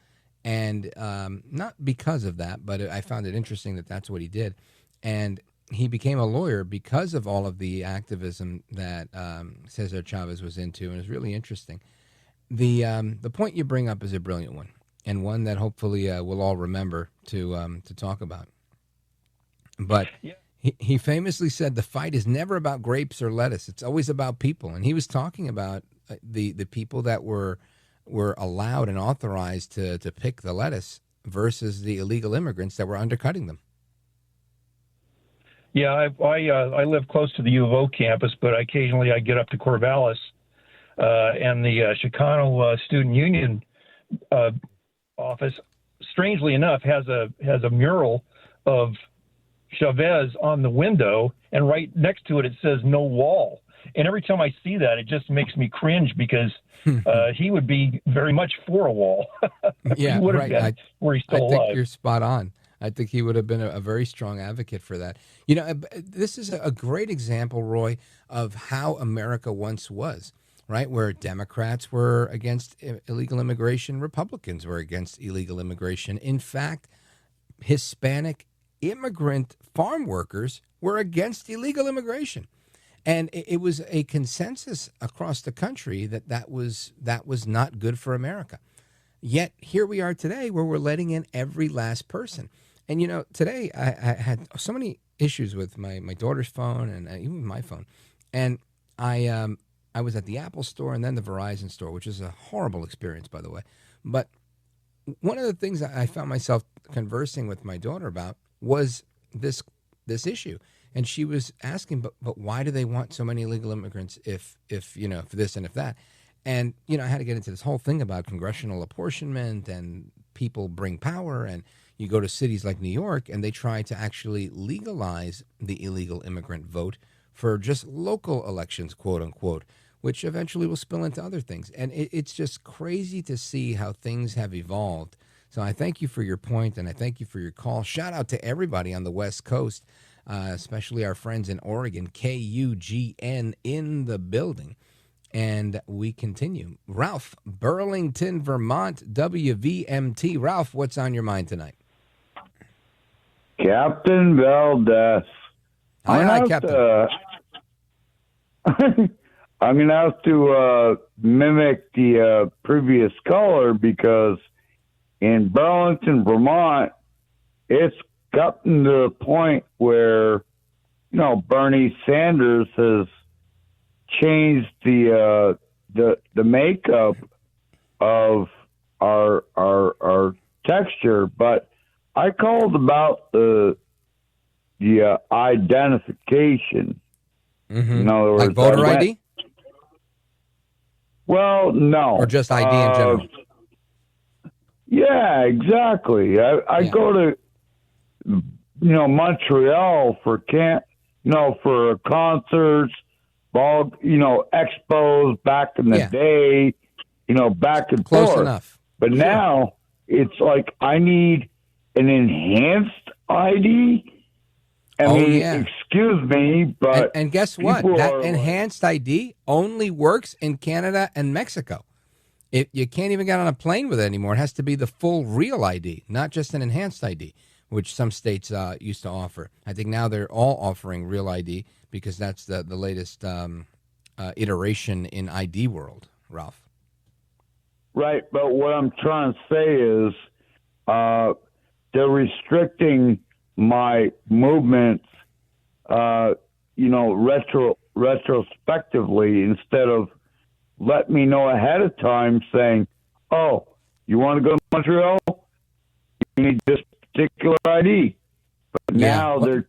And not because of that, but I found it interesting that that's what he did. And he became a lawyer because of all of the activism that Cesar Chavez was into, and it was really interesting. The point you bring up is a brilliant one, and one that hopefully we'll all remember to talk about. But he famously said the fight is never about grapes or lettuce; it's always about people. And he was talking about the people that were allowed and authorized to pick the lettuce versus the illegal immigrants that were undercutting them. Yeah, I live close to the U of O campus, but occasionally I get up to Corvallis, and the Chicano Student Union office, strangely enough, has a mural of Chavez on the window, and right next to it, it says "No Wall." And every time I see that, it just makes me cringe because he would be very much for a wall. Yeah, he would have right. been where he's still I think alive. you're spot on. I think he would have been a very strong advocate for that. This is a great example, Roy, of how America once was, right? Where Democrats were against illegal immigration, Republicans were against illegal immigration. In fact, Hispanic immigrant farm workers were against illegal immigration. And it was a consensus across the country that was not good for America. Yet here we are today where we're letting in every last person. And, today I had so many issues with my daughter's phone and even my phone. And I was at the Apple store and then the Verizon store, which is a horrible experience, by the way. But one of the things I found myself conversing with my daughter about was this issue. And she was asking, but why do they want so many illegal immigrants if this and if that? And, I had to get into this whole thing about congressional apportionment and people bring power, and you go to cities like New York, and they try to actually legalize the illegal immigrant vote for just local elections, quote unquote, which eventually will spill into other things. And it's just crazy to see how things have evolved. So I thank you for your point, and I thank you for your call. Shout out to everybody on the West Coast, especially our friends in Oregon, KUGN in the building. And we continue. Ralph, Burlington, Vermont, WVMT. Ralph, what's on your mind tonight? Captain Valdez. Hi, Captain. I'm going to have to mimic the previous caller, because in Burlington, Vermont, it's gotten to the point where, Bernie Sanders has changed the makeup of our texture. But I called about the identification. Mm-hmm. In other words, like voter ID? Well, no. Or just ID in general? Yeah, exactly. I go to, Montreal for for concerts, ball, expos back in the day, back and Close forth. enough. But now it's like I need an enhanced ID. Excuse me, but and guess what? That enhanced ID only works in Canada and Mexico. You can't even get on a plane with it anymore. It has to be the full real ID, not just an enhanced ID, which some states used to offer. I think now they're all offering real ID because that's the latest iteration in ID world, Ralph. Right, but what I'm trying to say is they're restricting my movements, retrospectively, instead of let me know ahead of time saying, oh, you want to go to Montreal? You need this particular ID. But now they're...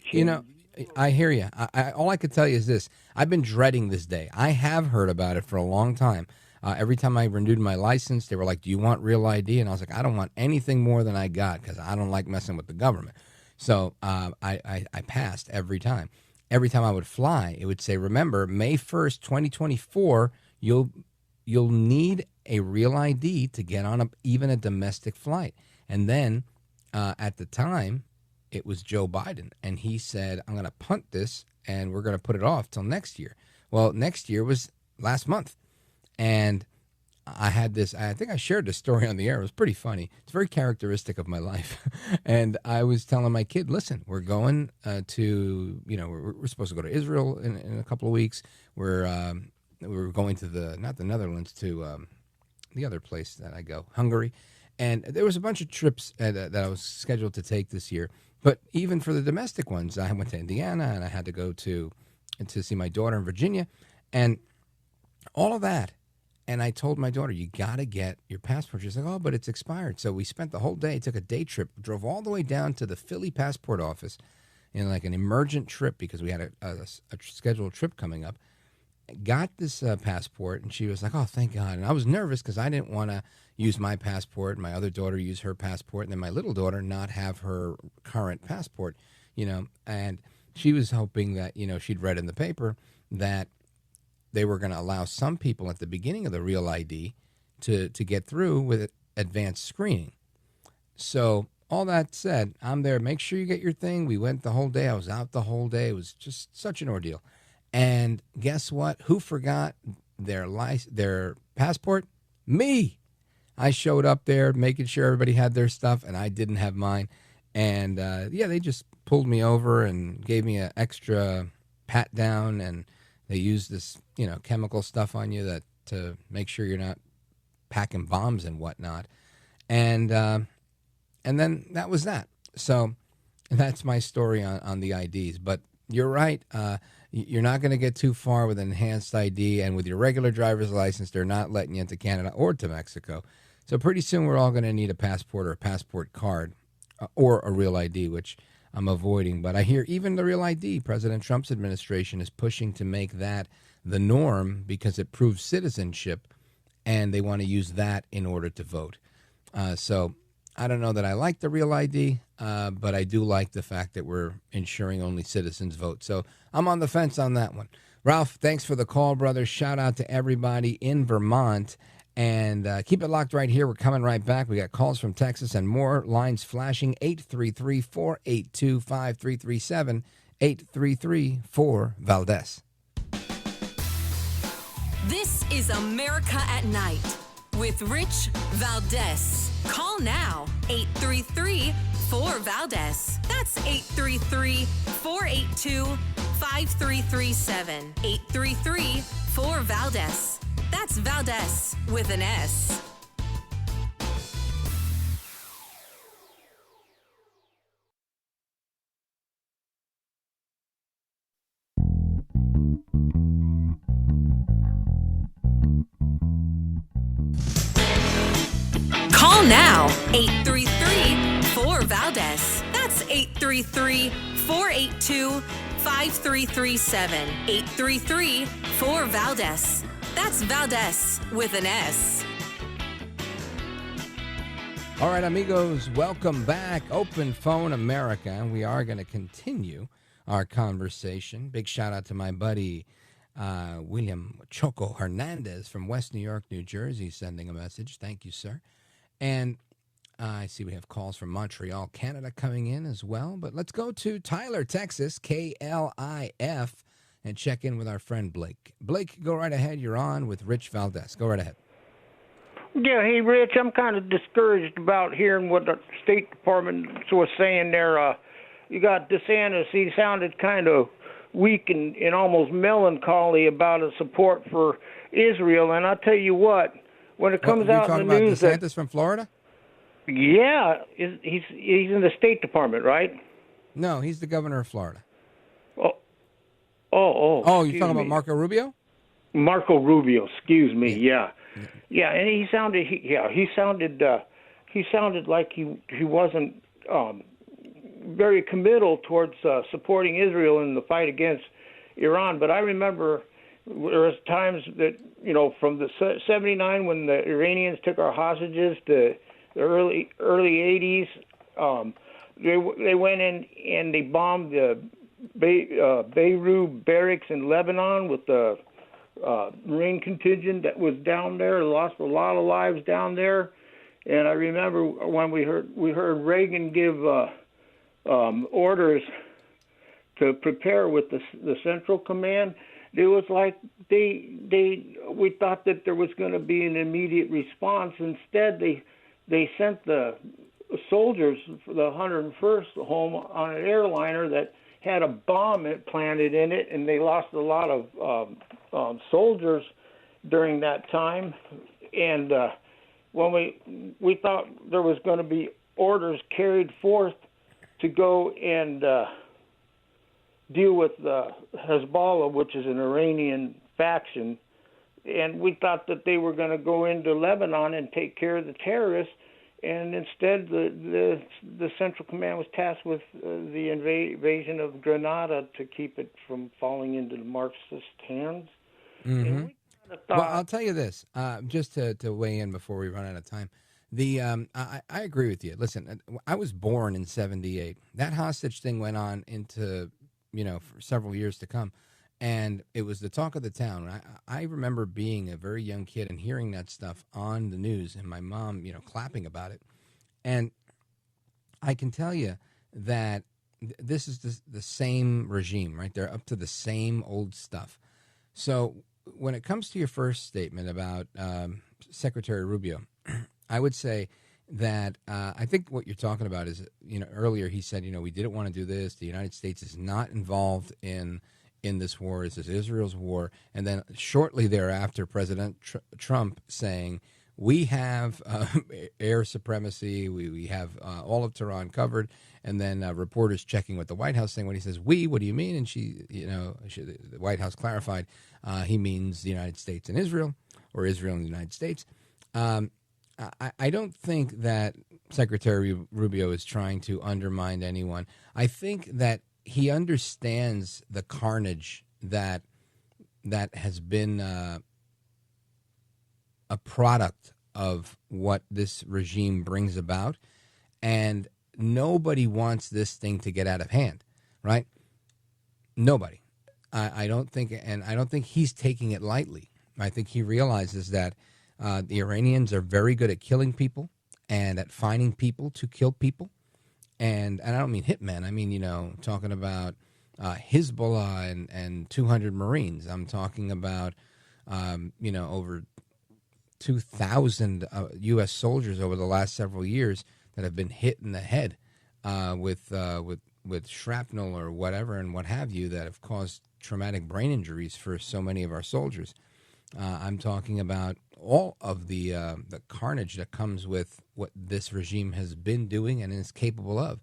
I hear you. All I could tell you is this. I've been dreading this day. I have heard about it for a long time. Every time I renewed my license, they were like, do you want real ID? And I was like, I don't want anything more than I got because I don't like messing with the government. So I passed every time. Every time I would fly, it would say, remember, May 1st, 2024, you'll need a real ID to get on even a domestic flight. And then at the time, it was Joe Biden. And he said, I'm going to punt this and we're going to put it off till next year. Well, next year was last month. And I had this, I think I shared this story on the air. It was pretty funny. It's very characteristic of my life. And I was telling my kid, listen, we're going to, we're supposed to go to Israel in a couple of weeks. We're going to not the Netherlands, to the other place that I go, Hungary. And there was a bunch of trips that I was scheduled to take this year. But even for the domestic ones, I went to Indiana and I had to go to see my daughter in Virginia and all of that. And I told my daughter, you got to get your passport. She's like, oh, but it's expired. So we spent the whole day, took a day trip, drove all the way down to the Philly passport office in like an emergent trip because we had a scheduled trip coming up. Got this passport, and she was like, oh, thank God. And I was nervous because I didn't want to use my passport, my other daughter use her passport, and then my little daughter not have her current passport, and she was hoping that, she'd read in the paper that they were going to allow some people at the beginning of the real ID to get through with advanced screening. So all that said, I'm there. Make sure you get your thing. We went the whole day. I was out the whole day. It was just such an ordeal. And guess what? Who forgot their passport? Me. I showed up there making sure everybody had their stuff, and I didn't have mine. And, they just pulled me over and gave me an extra pat down, and they used this, chemical stuff on you to make sure you're not packing bombs and whatnot. And then that was that. So that's my story on the IDs. But you're right. You're not going to get too far with enhanced ID, and with your regular driver's license, they're not letting you into Canada or to Mexico. So pretty soon we're all going to need a passport or a passport card or a real ID, which I'm avoiding. But I hear even the real ID, President Trump's administration is pushing to make that the norm because it proves citizenship, and they want to use that in order to vote. So I don't know that I like the real ID, but I do like the fact that we're ensuring only citizens vote. So I'm on the fence on that one. Ralph, thanks for the call, brother. Shout out to everybody in Vermont. And keep it locked right here. We're coming right back. We got calls from Texas and more. Lines flashing 833-482-5337, 833-4-VALDEZ. This is America at Night with Rich Valdez. Call now, 833-4-VALDEZ. That's 833-482-5337, 833-4-VALDEZ. That's Valdez with an S. Call now, 833-4-VALDEZ. That's 833-482-5337, 833-4-VALDEZ. That's Valdez with an S. All right, amigos, welcome back. Open Phone America. We are going to continue our conversation. Big shout out to my buddy William Choco Hernandez from West New York, New Jersey, sending a message. Thank you, sir. And I see we have calls from Montreal, Canada coming in as well. But let's go to Tyler, Texas, KLIF, and check in with our friend Blake. Blake, go right ahead. You're on with Rich Valdez. Go right ahead. Yeah, hey, Rich, I'm kind of discouraged about hearing what the State Department was saying there. You got DeSantis. He sounded kind of weak and almost melancholy about his support for Israel. And I'll tell you what, when it comes out in the news... You're talking about DeSantis from Florida? Yeah, he's in the State Department, right? No, he's the governor of Florida. Oh, you're talking about Marco Rubio? Marco Rubio, excuse me. Yeah, and he sounded like he wasn't very committal towards supporting Israel in the fight against Iran. But I remember there was times that, from the 79 when the Iranians took our hostages to the early 80s, they went in and they bombed the Beirut barracks in Lebanon with the Marine contingent that was down there. Lost a lot of lives down there. And I remember when we heard Reagan give orders to prepare with the Central Command. It was like we thought that there was going to be an immediate response. Instead, they sent the soldiers for the 101st home on an airliner that had a bomb planted in it, and they lost a lot of soldiers during that time. And when we thought there was going to be orders carried forth to go and deal with Hezbollah, which is an Iranian faction, and we thought that they were going to go into Lebanon and take care of the terrorists. And instead, the Central Command was tasked with the invasion of Grenada to keep it from falling into the Marxist hands. Mm-hmm. Well, I'll tell you this, just to weigh in before we run out of time. I agree with you. Listen, I was born in 78. That hostage thing went on into, for several years to come. And it was the talk of the town. I remember being a very young kid and hearing that stuff on the news and my mom, clapping about it. And I can tell you that this is the same regime, right? They're up to the same old stuff. So when it comes to your first statement about Secretary Rubio, I would say that I think what you're talking about is, earlier he said, we didn't want to do this. The United States is not involved in this war. This is Israel's war. And then shortly thereafter, President Trump saying, we have air supremacy. We have all of Tehran covered. And then reporters checking with the White House saying, when he says we, what do you mean? And the White House clarified he means the United States and Israel, or Israel and the United States. I don't think that Secretary Rubio is trying to undermine anyone. I think that he understands the carnage that has been a product of what this regime brings about. And nobody wants this thing to get out of hand, right? Nobody. I don't think, and I don't think he's taking it lightly. I think he realizes that the Iranians are very good at killing people and at finding people to kill people. And I don't mean hitmen. I mean, talking about Hezbollah and 200 Marines. I'm talking about, over 2,000 U.S. soldiers over the last several years that have been hit in the head with shrapnel or whatever and what have you that have caused traumatic brain injuries for so many of our soldiers. I'm talking about all of the carnage that comes with what this regime has been doing and is capable of.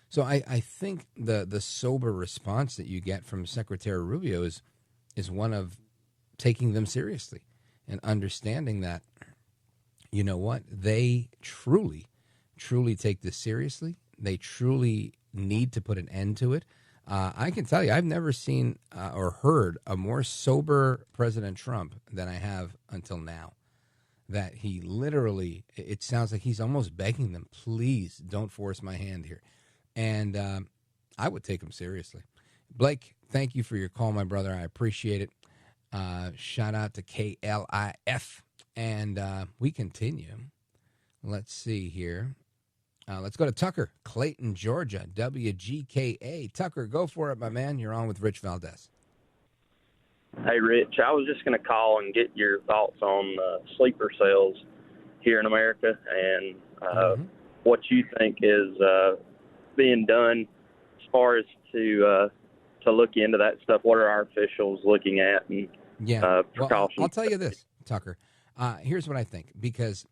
So I think the sober response that you get from Secretary Rubio is one of taking them seriously and understanding that, you know what, they truly take this seriously. They truly need to put an end to it. I can tell you, I've never seen or heard a more sober President Trump than I have until now. That he literally, it sounds like he's almost begging them, please don't force my hand here. And I would take him seriously. Blake, thank you for your call, my brother. I appreciate it. Shout out to KLIF. And we continue. Let's see here. Let's go to Tucker, Clayton, Georgia, WGKA. Tucker, go for it, my man. You're on with Rich Valdez. Hey, Rich, I was just going to call and get your thoughts on sleeper cells here in America and what you think is being done as far as to look into that stuff. What are our officials looking at and precautions? Well, I'll tell you this, Tucker. Here's what I think, because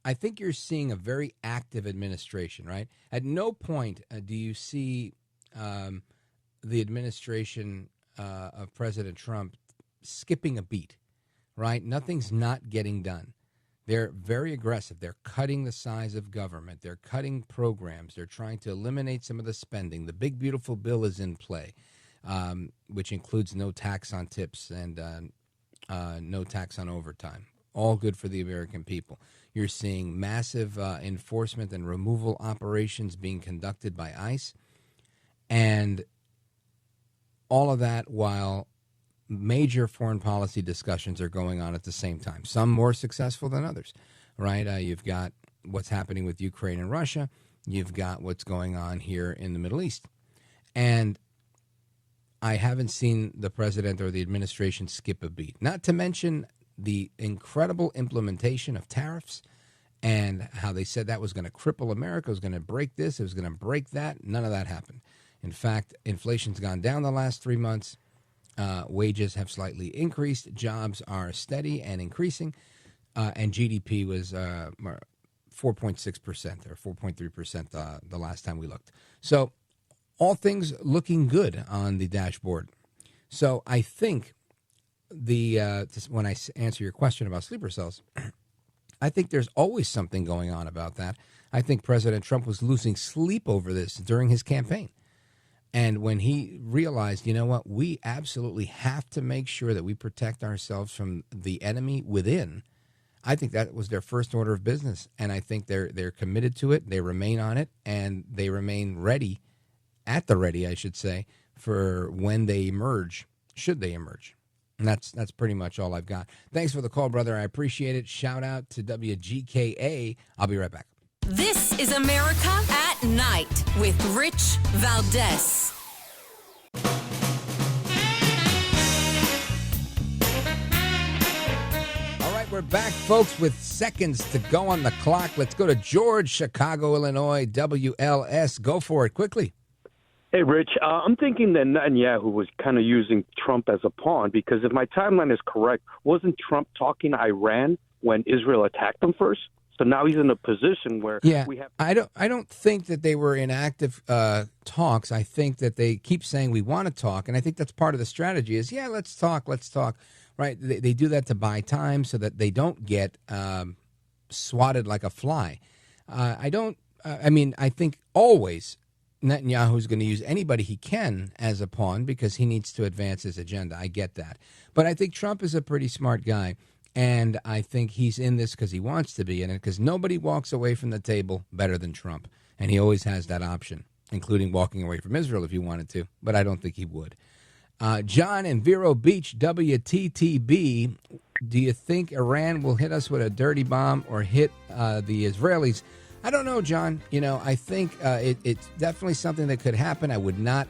I think you're seeing a very active administration, right? At no point do you see the administration of President Trump skipping a beat, right? Nothing's not getting done. They're very aggressive. They're cutting the size of government. They're cutting programs. They're trying to eliminate some of the spending. The big, beautiful bill is in play, which includes no tax on tips and no tax on overtime. All good for the American people. You're seeing massive enforcement and removal operations being conducted by ICE. And all of that while major foreign policy discussions are going on at the same time, some more successful than others, right? You've got what's happening with Ukraine and Russia. You've got what's going on here in the Middle East. And I haven't seen the president or the administration skip a beat, not to mention the incredible implementation of tariffs and how they said that was going to cripple America, was going to break this, it was going to break that. None of that happened. In fact, inflation's gone down the last 3 months. Wages have slightly increased. Jobs are steady and increasing. And GDP was 4.6% or 4.3% the last time we looked. So all things looking good on the dashboard. So I think when I answer your question about sleeper cells, I think there's always something going on about that. I think President Trump was losing sleep over this during his campaign. And when he realized, you know what, we absolutely have to make sure that we protect ourselves from the enemy within, I think that was their first order of business. And I think they're committed to it. They remain on it, and they remain ready, at the ready, I should say, for when they emerge, should they emerge. And that's pretty much all I've got. Thanks for the call, brother. I appreciate it. Shout out to WGKA. I'll be right back. This is America at Night with Rich Valdez. All right, we're back, folks, with seconds to go on the clock. Let's go to George, Chicago, Illinois, WLS. Go for it quickly. Hey, Rich, I'm thinking that Netanyahu was kind of using Trump as a pawn, because if my timeline is correct, wasn't Trump talking to Iran when Israel attacked him first? So now he's in a position where we have. I don't think that they were in active talks. I think that they keep saying we want to talk, and I think that's part of the strategy. Is let's talk, right? They do that to buy time so that they don't get swatted like a fly. I think always Netanyahu is going to use anybody he can as a pawn because he needs to advance his agenda. I get that, but I think Trump is a pretty smart guy. And I think he's in this because he wants to be in it, because nobody walks away from the table better than Trump. And he always has that option, including walking away from Israel if he wanted to. But I don't think he would. John in Vero Beach, WTTB, do you think Iran will hit us with a dirty bomb or hit the Israelis? I don't know, John. I think it's definitely something that could happen. I would not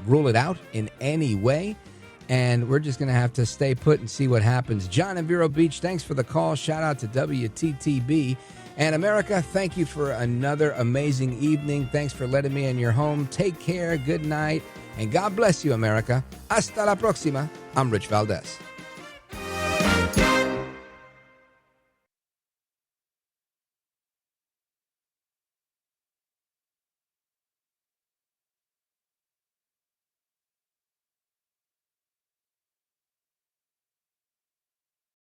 rule it out in any way. And we're just going to have to stay put and see what happens. John in Vero Beach, thanks for the call. Shout out to WTTB. And America, thank you for another amazing evening. Thanks for letting me in your home. Take care. Good night. And God bless you, America. Hasta la próxima. I'm Rich Valdez.